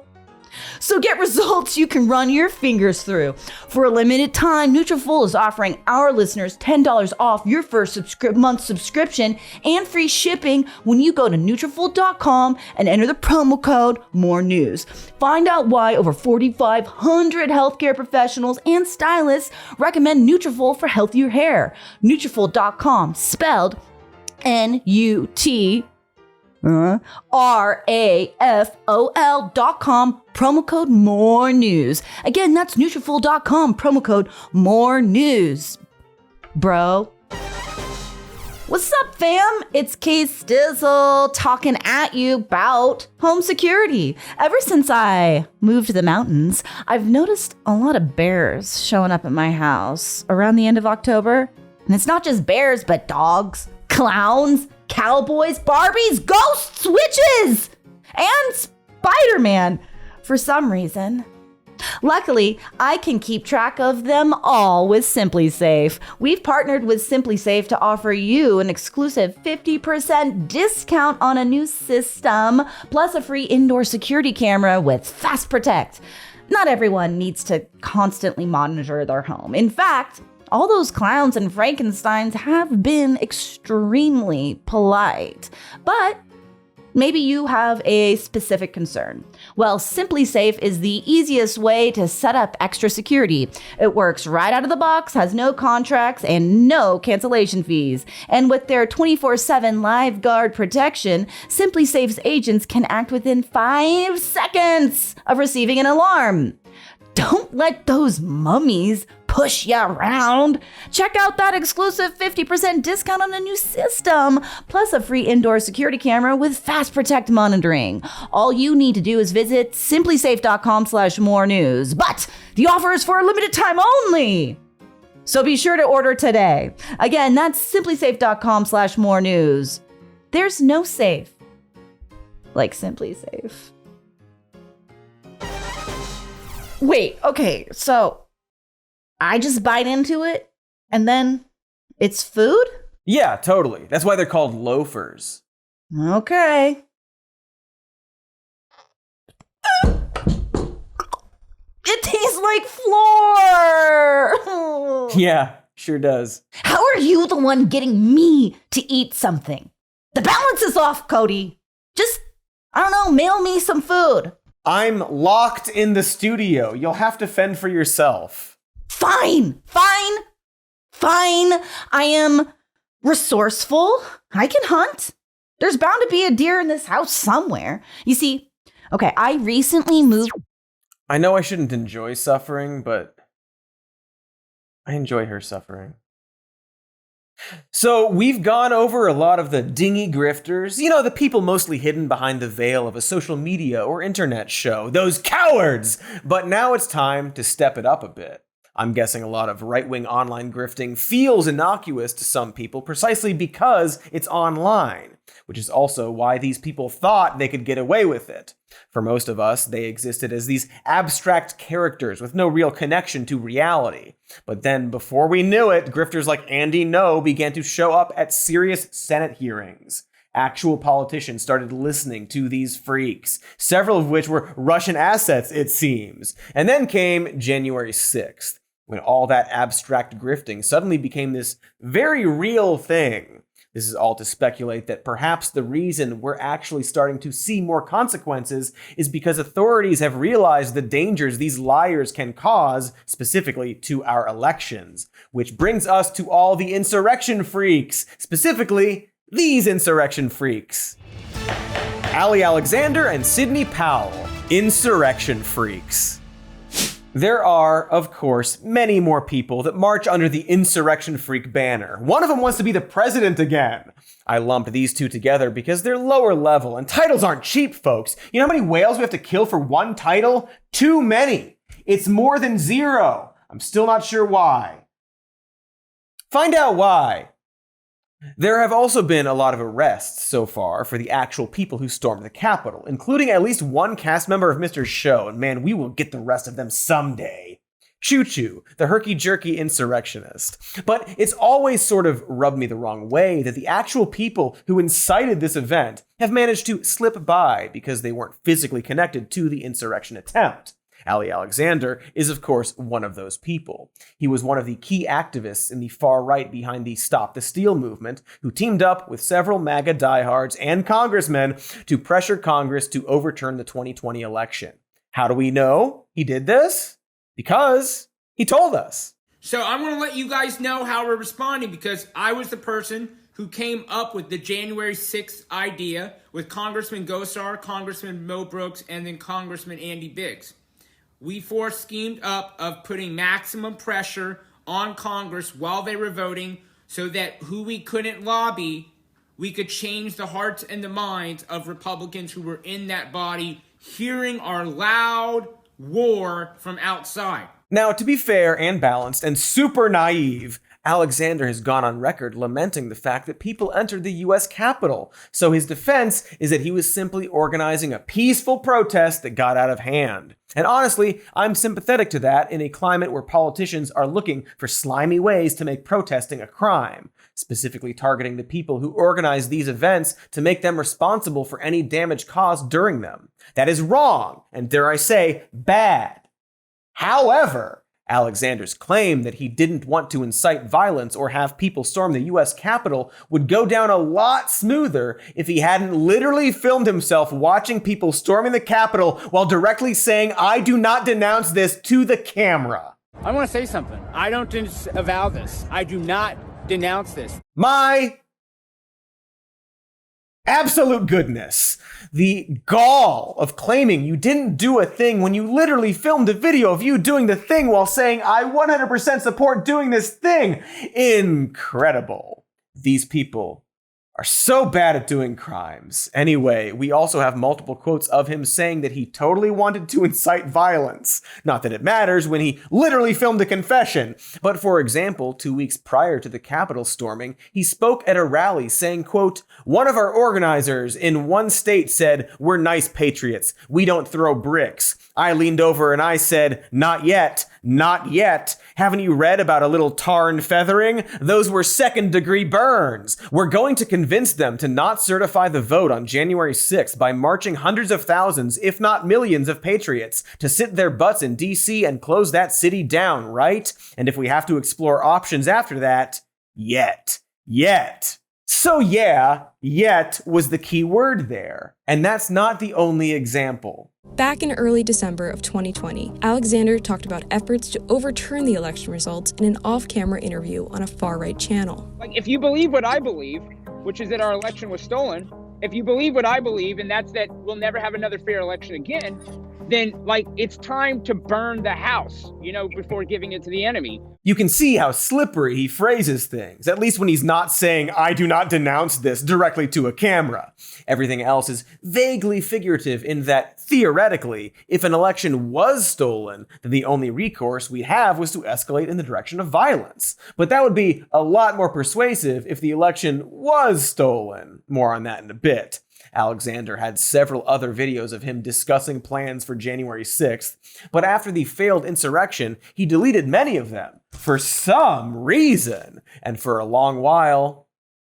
So get results you can run your fingers through. For a limited time, Nutrafol is offering our listeners $10 off your first month subscription and free shipping when you go to Nutrafol.com and enter the promo code MORENEWS. Find out why over 4,500 healthcare professionals and stylists recommend Nutrafol for healthier hair. Nutrafol.com, spelled N-U-T RAFOL.com, promo code MORENEWS. Again, that's Nutrafol.com, promo code MORENEWS. Bro. What's up, fam? It's Case Stizzle talking at you about home security. Ever since I moved to the mountains, I've noticed a lot of bears showing up at my house around the end of October. And it's not just bears, but dogs, clowns, cowboys, Barbies, ghosts, witches, and Spider-Man for some reason. Luckily, I can keep track of them all with SimpliSafe. We've partnered with SimpliSafe to offer you an exclusive 50% discount on a new system, plus a free indoor security camera with Fast Protect. Not everyone needs to constantly monitor their home. In fact, all those clowns and Frankensteins have been extremely polite. But maybe you have a specific concern. Well, SimpliSafe is the easiest way to set up extra security. It works right out of the box, has no contracts, and no cancellation fees. And with their 24/7 live guard protection, SimpliSafe's agents can act within 5 seconds of receiving an alarm. Don't let those mummies push you around. Check out that exclusive 50% discount on a new system, plus a free indoor security camera with Fast Protect monitoring. All you need to do is visit simplysafe.com/more news. But the offer is for a limited time only. So be sure to order today. Again, that's simplysafe.com/more news. There's no safe like SimpliSafe. Wait, okay, so I just bite into it and then it's food? Yeah, totally. That's why they're called loafers. Okay. It tastes like floor! Yeah, sure does. How are you the one getting me to eat something? The balance is off, Cody. Just, I don't know, mail me some food. I'm locked in the studio. You'll have to fend for yourself. Fine. I am resourceful. I can hunt. There's bound to be a deer in this house somewhere. You see, okay, I recently moved. I know I shouldn't enjoy suffering, but I enjoy her suffering. So we've gone over a lot of the dingy grifters, you know, the people mostly hidden behind the veil of a social media or internet show, those cowards. But now it's time to step it up a bit. I'm guessing a lot of right-wing online grifting feels innocuous to some people precisely because it's online, which is also why these people thought they could get away with it. For most of us, they existed as these abstract characters with no real connection to reality. But then, before we knew it, grifters like Andy No began to show up at serious Senate hearings. Actual politicians started listening to these freaks, several of which were Russian assets, it seems. And then came January 6th, when all that abstract grifting suddenly became this very real thing. This is all to speculate that perhaps the reason we're actually starting to see more consequences is because authorities have realized the dangers these liars can cause, specifically to our elections. Which brings us to all the insurrection freaks, specifically these insurrection freaks. Ali Alexander and Sidney Powell, insurrection freaks. There are, of course, many more people that march under the insurrection freak banner. One of them wants to be the president again. I lumped these two together because they're lower level, and titles aren't cheap, folks. You know how many whales we have to kill for one title? Too many. It's more than 0. I'm still not sure why. Find out why. There have also been a lot of arrests so far for the actual people who stormed the Capitol, including at least one cast member of Mr. Show, and man, we will get the rest of them someday. Choo Choo, the herky-jerky insurrectionist. But it's always sort of rubbed me the wrong way that the actual people who incited this event have managed to slip by because they weren't physically connected to the insurrection attempt. Ali Alexander is, of course, one of those people. He was one of the key activists in the far right behind the Stop the Steal movement, who teamed up with several MAGA diehards and congressmen to pressure Congress to overturn the 2020 election. How do we know he did this? Because he told us. So I want to let you guys know how we're responding, because I was the person who came up with the January 6th idea with Congressman Gosar, Congressman Mo Brooks, and then Congressman Andy Biggs. We four schemed up of putting maximum pressure on Congress while they were voting so that who we couldn't lobby, we could change the hearts and the minds of Republicans who were in that body hearing our loud war from outside. Now, to be fair and balanced and super naive, Alexander has gone on record lamenting the fact that people entered the U.S. Capitol. So his defense is that he was simply organizing a peaceful protest that got out of hand. And honestly, I'm sympathetic to that in a climate where politicians are looking for slimy ways to make protesting a crime, specifically targeting the people who organize these events to make them responsible for any damage caused during them. That is wrong, and dare I say, bad. However, Alexander's claim that he didn't want to incite violence or have people storm the U.S. Capitol would go down a lot smoother if he hadn't literally filmed himself watching people storming the Capitol while directly saying, "I do not denounce this," to the camera. I want to say something. I don't disavow this. I do not denounce this. My absolute goodness. The gall of claiming you didn't do a thing when you literally filmed a video of you doing the thing while saying, "I 100% support doing this thing." Incredible. These people are so bad at doing crimes. Anyway, we also have multiple quotes of him saying that he totally wanted to incite violence. Not that it matters when he literally filmed a confession. But for example, 2 weeks prior to the Capitol storming, he spoke at a rally saying, quote, "One of our organizers in one state said, 'We're nice patriots. We don't throw bricks.' I leaned over and I said, 'Not yet, not yet. Haven't you read about a little tar and feathering? Those were second-degree burns. We're going to convince them to not certify the vote on January 6th by marching hundreds of thousands, if not millions of patriots, to sit their butts in D.C. and close that city down, right? And if we have to explore options after that, yet. So yeah, yet was the key word there. And that's not the only example. Back in early December of 2020, Alexander talked about efforts to overturn the election results in an off-camera interview on a far-right channel. Like, if you believe what I believe, which is that our election was stolen, if you believe what I believe, and that's that we'll never have another fair election again, then, it's time to burn the house, before giving it to the enemy. You can see how slippery he phrases things, at least when he's not saying, "I do not denounce this," directly to a camera. Everything else is vaguely figurative in that, theoretically, if an election was stolen, then the only recourse we'd have was to escalate in the direction of violence. But that would be a lot more persuasive if the election was stolen. More on that in a bit. Alexander had several other videos of him discussing plans for January 6th, but after the failed insurrection, he deleted many of them, for some reason, and for a long while,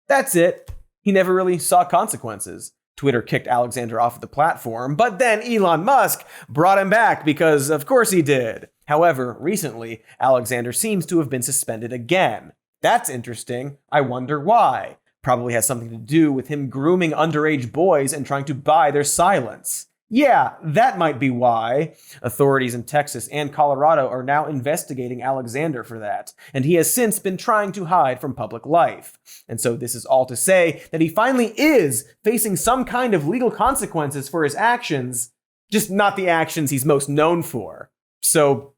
that's it. He never really saw consequences. Twitter kicked Alexander off of the platform, but then Elon Musk brought him back because of course he did. However, recently, Alexander seems to have been suspended again. That's interesting. I wonder why. Probably has something to do with him grooming underage boys and trying to buy their silence. Yeah, that might be why. Authorities in Texas and Colorado are now investigating Alexander for that, and he has since been trying to hide from public life. And so this is all to say that he finally is facing some kind of legal consequences for his actions, just not the actions he's most known for. So,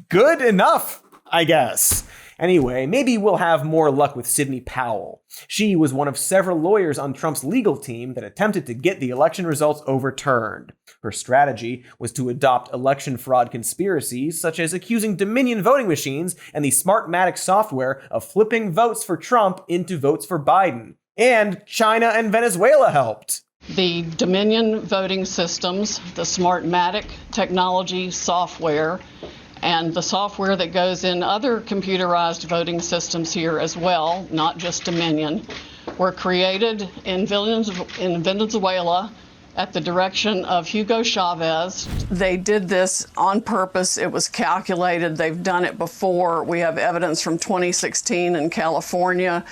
good enough, I guess. Anyway, maybe we'll have more luck with Sidney Powell. She was one of several lawyers on Trump's legal team that attempted to get the election results overturned. Her strategy was to adopt election fraud conspiracies, such as accusing Dominion voting machines and the Smartmatic software of flipping votes for Trump into votes for Biden. And China and Venezuela helped. The Dominion voting systems, the Smartmatic technology software, and the software that goes in other computerized voting systems here as well, not just Dominion, were created in Venezuela at the direction of Hugo Chavez. They did this on purpose. It was calculated. They've done it before. We have evidence from 2016 in California.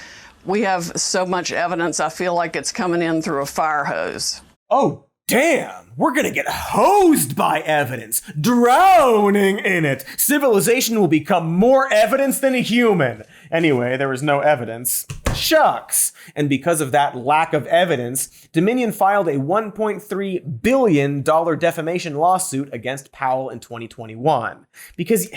We have so much evidence, I feel like it's coming in through a fire hose. Oh, damn, we're gonna get hosed by evidence, drowning in it. Civilization will become more evidence than a human. Anyway, there was no evidence. Shucks. And because of that lack of evidence, Dominion filed a $1.3 billion defamation lawsuit against Powell in 2021. Because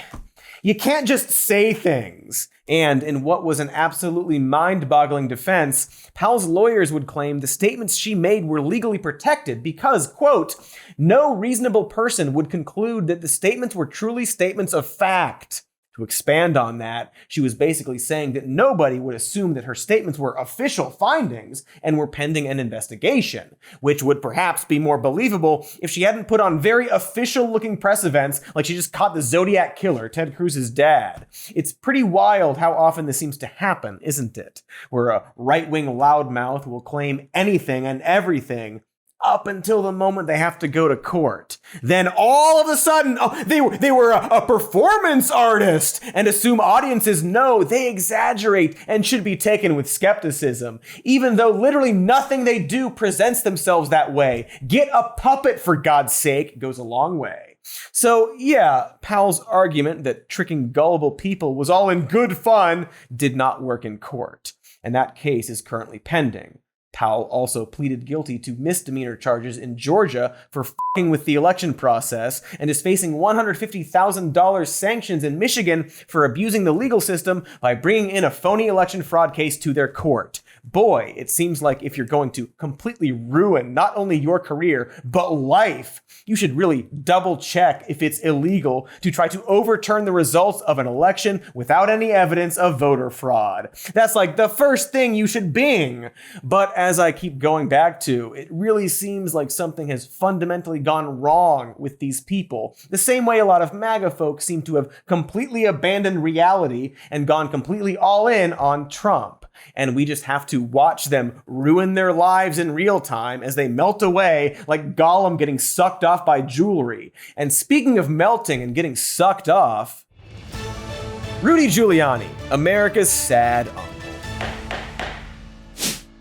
you can't just say things. And in what was an absolutely mind-boggling defense, Powell's lawyers would claim the statements she made were legally protected because, quote, no reasonable person would conclude that the statements were truly statements of fact, To expand on that, she was basically saying that nobody would assume that her statements were official findings and were pending an investigation, which would perhaps be more believable if she hadn't put on very official-looking press events like she just caught the Zodiac Killer, Ted Cruz's dad. It's pretty wild how often this seems to happen, isn't it? Where a right-wing loudmouth will claim anything and everything up until the moment they have to go to court. Then all of a sudden, they were a performance artist, and assume audiences know they exaggerate and should be taken with skepticism, even though literally nothing they do presents themselves that way. Get a puppet, for God's sake, goes a long way. So yeah, Powell's argument that tricking gullible people was all in good fun did not work in court, and that case is currently pending. Powell also pleaded guilty to misdemeanor charges in Georgia for f***ing with the election process and is facing $150,000 sanctions in Michigan for abusing the legal system by bringing in a phony election fraud case to their court. Boy, it seems like if you're going to completely ruin not only your career, but life, you should really double check if it's illegal to try to overturn the results of an election without any evidence of voter fraud. That's like the first thing you should bing. But as I keep going back to, it really seems like something has fundamentally gone wrong with these people. The same way a lot of MAGA folks seem to have completely abandoned reality and gone completely all in on Trump. And we just have to watch them ruin their lives in real time as they melt away like Gollum getting sucked off by jewelry. And speaking of melting and getting sucked off, Rudy Giuliani, America's sad uncle.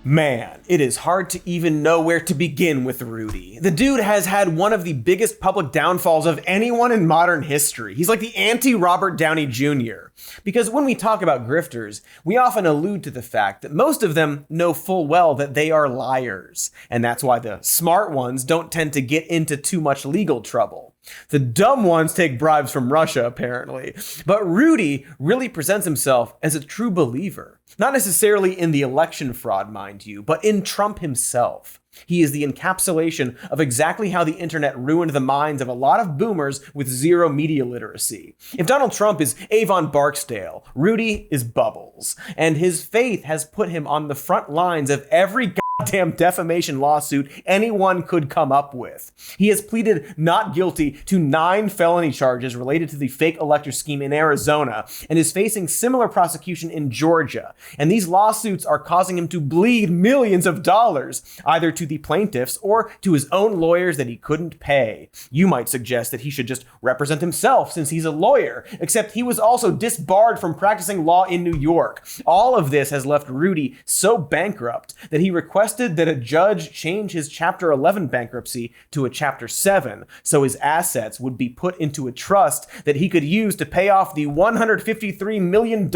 Man, it is hard to even know where to begin with Rudy. The dude has had one of the biggest public downfalls of anyone in modern history. He's like the anti-Robert Downey Jr. Because when we talk about grifters, we often allude to the fact that most of them know full well that they are liars. And that's why the smart ones don't tend to get into too much legal trouble. The dumb ones take bribes from Russia, apparently. But Rudy really presents himself as a true believer. Not necessarily in the election fraud, mind you, but in Trump himself. He is the encapsulation of exactly how the internet ruined the minds of a lot of boomers with zero media literacy. If Donald Trump is Avon Barksdale, Rudy is Bubbles. And his faith has put him on the front lines of every goddamn defamation lawsuit anyone could come up with. He has pleaded not guilty to 9 felony charges related to the fake elector scheme in Arizona and is facing similar prosecution in Georgia. And these lawsuits are causing him to bleed millions of dollars, either to the plaintiffs or to his own lawyers that he couldn't pay. You might suggest that he should just represent himself since he's a lawyer, except he was also disbarred from practicing law in New York. All of this has left Rudy so bankrupt that he requested that a judge change his Chapter 11 bankruptcy to a Chapter 7, so his assets would be put into a trust that he could use to pay off the $153 million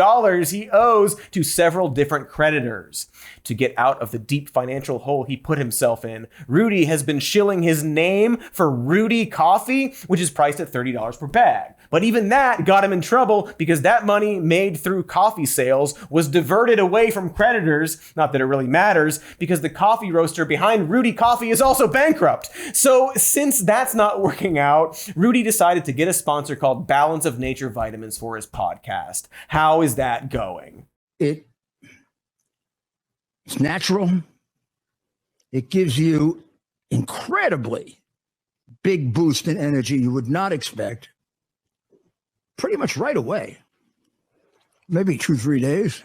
he owes to several different creditors. To get out of the deep financial hole he put himself in, Rudy has been shilling his name for Rudy coffee, which is priced at $30 per bag. But even that got him in trouble because that money made through coffee sales was diverted away from creditors, not that it really matters, because the coffee roaster behind Rudy Coffee is also bankrupt. So since that's not working out, Rudy decided to get a sponsor called Balance of Nature Vitamins for his podcast. How is that going? It's natural. It gives you incredibly big boost in energy you would not expect pretty much right away. Maybe 2-3 days.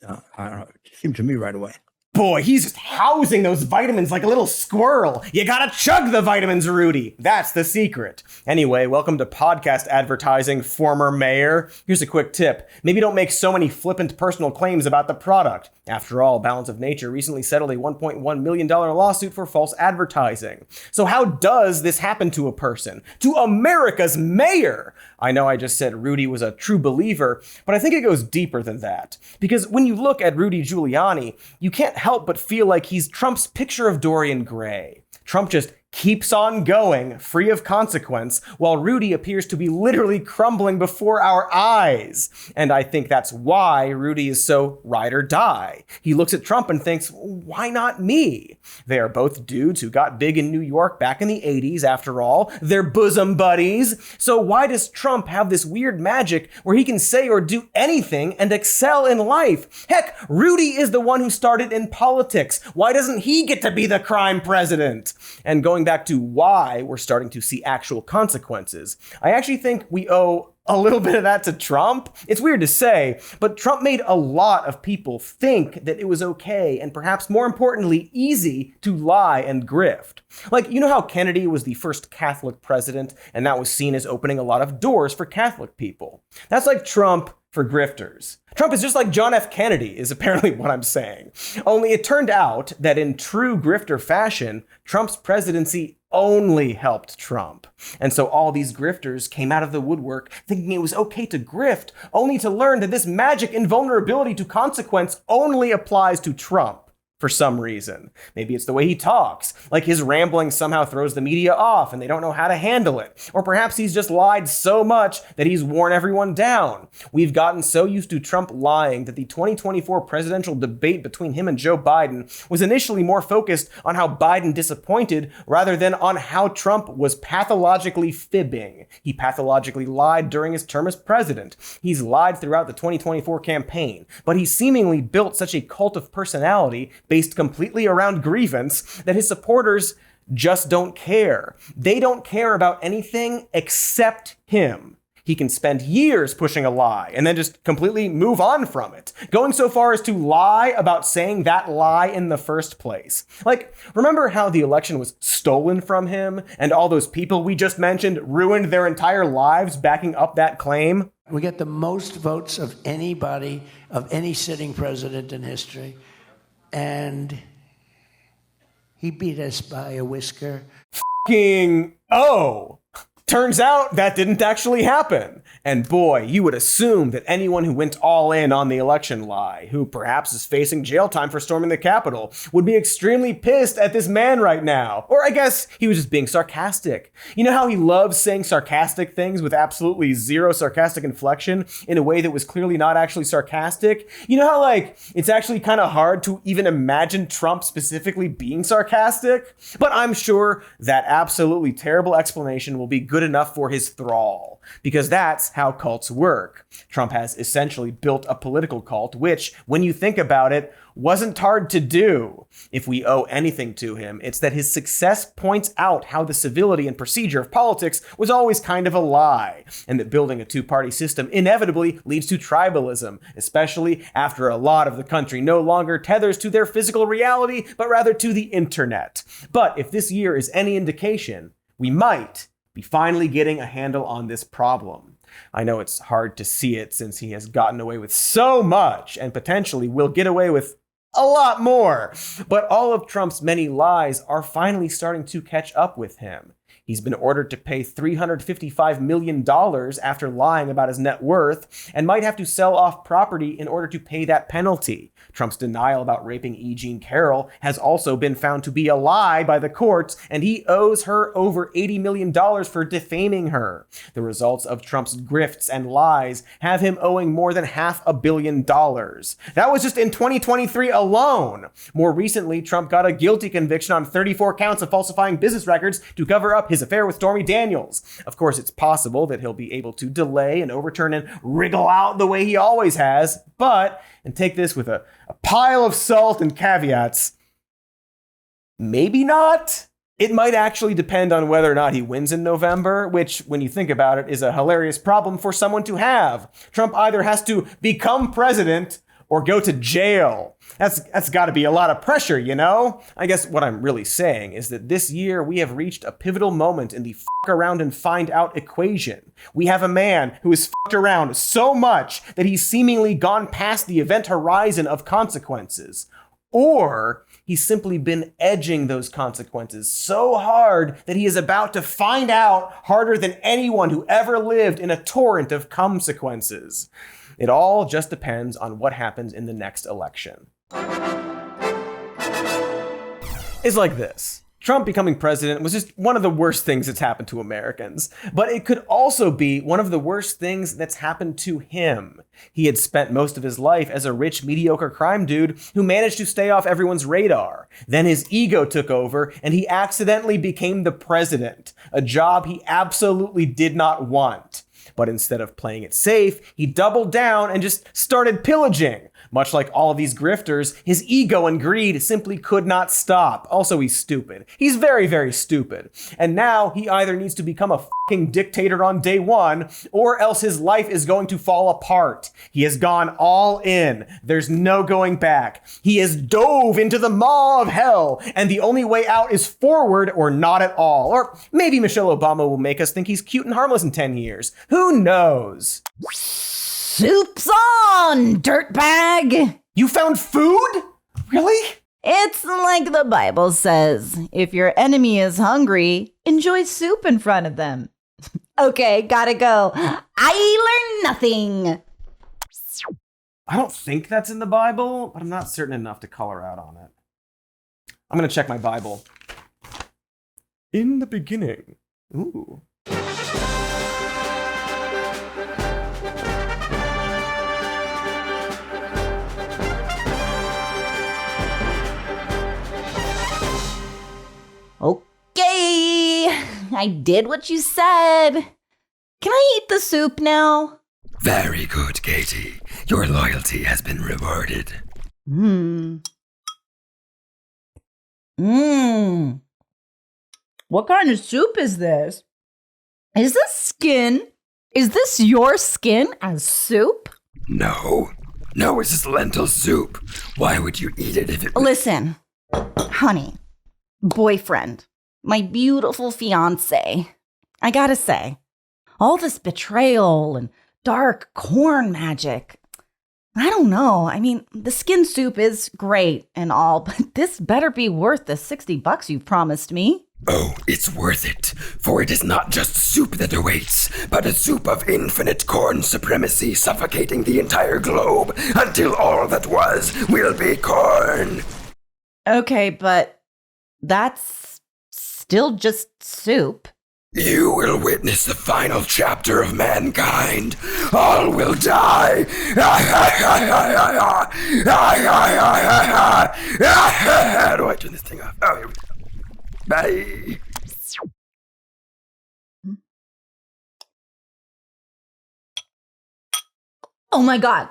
I don't know. It seemed to me right away. Boy, he's just housing those vitamins like a little squirrel. You gotta chug the vitamins, Rudy. That's the secret. Anyway, welcome to podcast advertising, former mayor. Here's a quick tip. Maybe don't make so many flippant personal claims about the product. After all, Balance of Nature recently settled a $1.1 million lawsuit for false advertising. So how does this happen to a person? To America's mayor! I know I just said Rudy was a true believer, but I think it goes deeper than that. Because when you look at Rudy Giuliani, you can't help but feel like he's Trump's picture of Dorian Gray. Trump just keeps on going, free of consequence, while Rudy appears to be literally crumbling before our eyes. And I think that's why Rudy is so ride or die. He looks at Trump and thinks, why not me? They are both dudes who got big in New York back in the 80s, after all. They're bosom buddies. So why does Trump have this weird magic where he can say or do anything and excel in life? Heck, Rudy is the one who started in politics. Why doesn't he get to be the crime president? And going back to why we're starting to see actual consequences, I actually think we owe a little bit of that to Trump. It's weird to say, but Trump made a lot of people think that it was okay and perhaps more importantly, easy to lie and grift. Like, you know how Kennedy was the first Catholic president and that was seen as opening a lot of doors for Catholic people? That's like Trump for grifters. Trump is just like John F. Kennedy, is apparently what I'm saying. Only it turned out that in true grifter fashion, Trump's presidency only helped Trump. And so all these grifters came out of the woodwork thinking it was okay to grift, only to learn that this magic invulnerability to consequence only applies to Trump. For some reason. Maybe it's the way he talks, like his rambling somehow throws the media off and they don't know how to handle it. Or perhaps he's just lied so much that he's worn everyone down. We've gotten so used to Trump lying that the 2024 presidential debate between him and Joe Biden was initially more focused on how Biden disappointed rather than on how Trump was pathologically fibbing. He pathologically lied during his term as president. He's lied throughout the 2024 campaign, but he seemingly built such a cult of personality based completely around grievance that his supporters just don't care. They don't care about anything except him. He can spend years pushing a lie and then just completely move on from it, going so far as to lie about saying that lie in the first place. Like, remember how the election was stolen from him and all those people we just mentioned ruined their entire lives backing up that claim? We get the most votes of anybody, of any sitting president in history. And he beat us by a whisker. Turns out that didn't actually happen. And boy, you would assume that anyone who went all in on the election lie, who perhaps is facing jail time for storming the Capitol, would be extremely pissed at this man right now. Or I guess he was just being sarcastic. You know how he loves saying sarcastic things with absolutely zero sarcastic inflection in a way that was clearly not actually sarcastic? You know how, like, it's actually kind of hard to even imagine Trump specifically being sarcastic? But I'm sure that absolutely terrible explanation will be good enough for his thrall, because that's how cults work. Trump has essentially built a political cult, which, when you think about it, wasn't hard to do. If we owe anything to him, it's that his success points out how the civility and procedure of politics was always kind of a lie, and that building a two-party system inevitably leads to tribalism, especially after a lot of the country no longer tethers to their physical reality, but rather to the internet. But if this year is any indication, we might be finally getting a handle on this problem. I know it's hard to see it since he has gotten away with so much and potentially will get away with a lot more. But all of Trump's many lies are finally starting to catch up with him. He's been ordered to pay $355 million after lying about his net worth and might have to sell off property in order to pay that penalty. Trump's denial about raping E. Jean Carroll has also been found to be a lie by the courts, and he owes her over $80 million for defaming her. The results of Trump's grifts and lies have him owing more than $500 million. That was just in 2023 alone. More recently, Trump got a guilty conviction on 34 counts of falsifying business records to cover up his affair with Stormy Daniels. Of course, it's possible that he'll be able to delay and overturn and wriggle out the way he always has, but, and take this with a pile of salt and caveats, maybe not. It might actually depend on whether or not he wins in November, which, when you think about it, is a hilarious problem for someone to have. Trump either has to become president or go to jail. That's got to be a lot of pressure, you know? I guess what I'm really saying is that this year we have reached a pivotal moment in the f*** around and find out equation. We have a man who is f***ed around so much that he's seemingly gone past the event horizon of consequences. Or he's simply been edging those consequences so hard that he is about to find out harder than anyone who ever lived in a torrent of consequences. It all just depends on what happens in the next election. It's like this. Trump becoming president was just one of the worst things that's happened to Americans, but it could also be one of the worst things that's happened to him. He had spent most of his life as a rich, mediocre crime dude who managed to stay off everyone's radar. Then his ego took over and he accidentally became the president, a job he absolutely did not want. But instead of playing it safe, he doubled down and just started pillaging. Much like all of these grifters, his ego and greed simply could not stop. Also, he's stupid. He's very, very stupid. And now he either needs to become a fucking dictator on day one, or else his life is going to fall apart. He has gone all in. There's no going back. He has dove into the maw of hell, and the only way out is forward or not at all. Or maybe Michelle Obama will make us think he's cute and harmless in 10 years. Who knows? Soup's on, dirtbag! You found food? Really? It's like the Bible says. If your enemy is hungry, enjoy soup in front of them. Okay, gotta go. I learned nothing. I don't think that's in the Bible, but I'm not certain enough to call her out on it. I'm gonna check my Bible. In the beginning. Ooh. Okay, I did what you said. Can I eat the soup now? Very good, Katy. Your loyalty has been rewarded. What kind of soup is this? Is this skin? Is this your skin as soup? No. No, it's just lentil soup. Why would you eat it if it... Listen, honey, boyfriend, my beautiful fiance. I gotta say, all this betrayal and dark corn magic, I don't know. I mean, the skin soup is great and all, but this better be worth the $60 you promised me. Oh, it's worth it, for it is not just soup that awaits, but a soup of infinite corn supremacy suffocating the entire globe until all that was will be corn. Okay, but that's still just soup. You will witness the final chapter of mankind. All will die. How do I turn this thing off? Oh, here we go. Bye. Oh my God.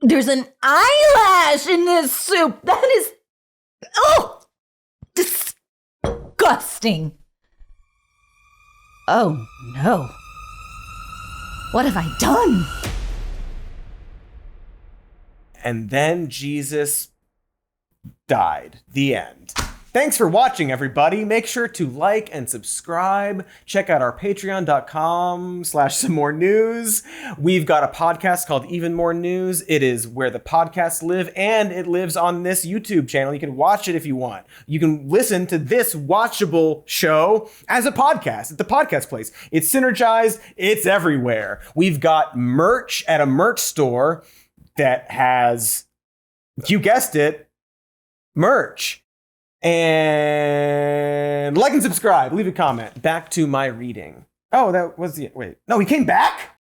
There's an eyelash in this soup. That is, disgusting. Oh no. What have I done? And then Jesus died. The end. Thanks for watching, everybody. Make sure to like and subscribe. Check out our patreon.com/some more news. We've got a podcast called Even More News. It is where the podcasts live, and it lives on this YouTube channel. You can watch it if you want. You can listen to this watchable show as a podcast at the podcast place. It's synergized. It's everywhere. We've got merch at a merch store that has, you guessed it, merch. And like and subscribe. Leave a comment. Back to my reading. Oh, that was the... Wait. No, he came back?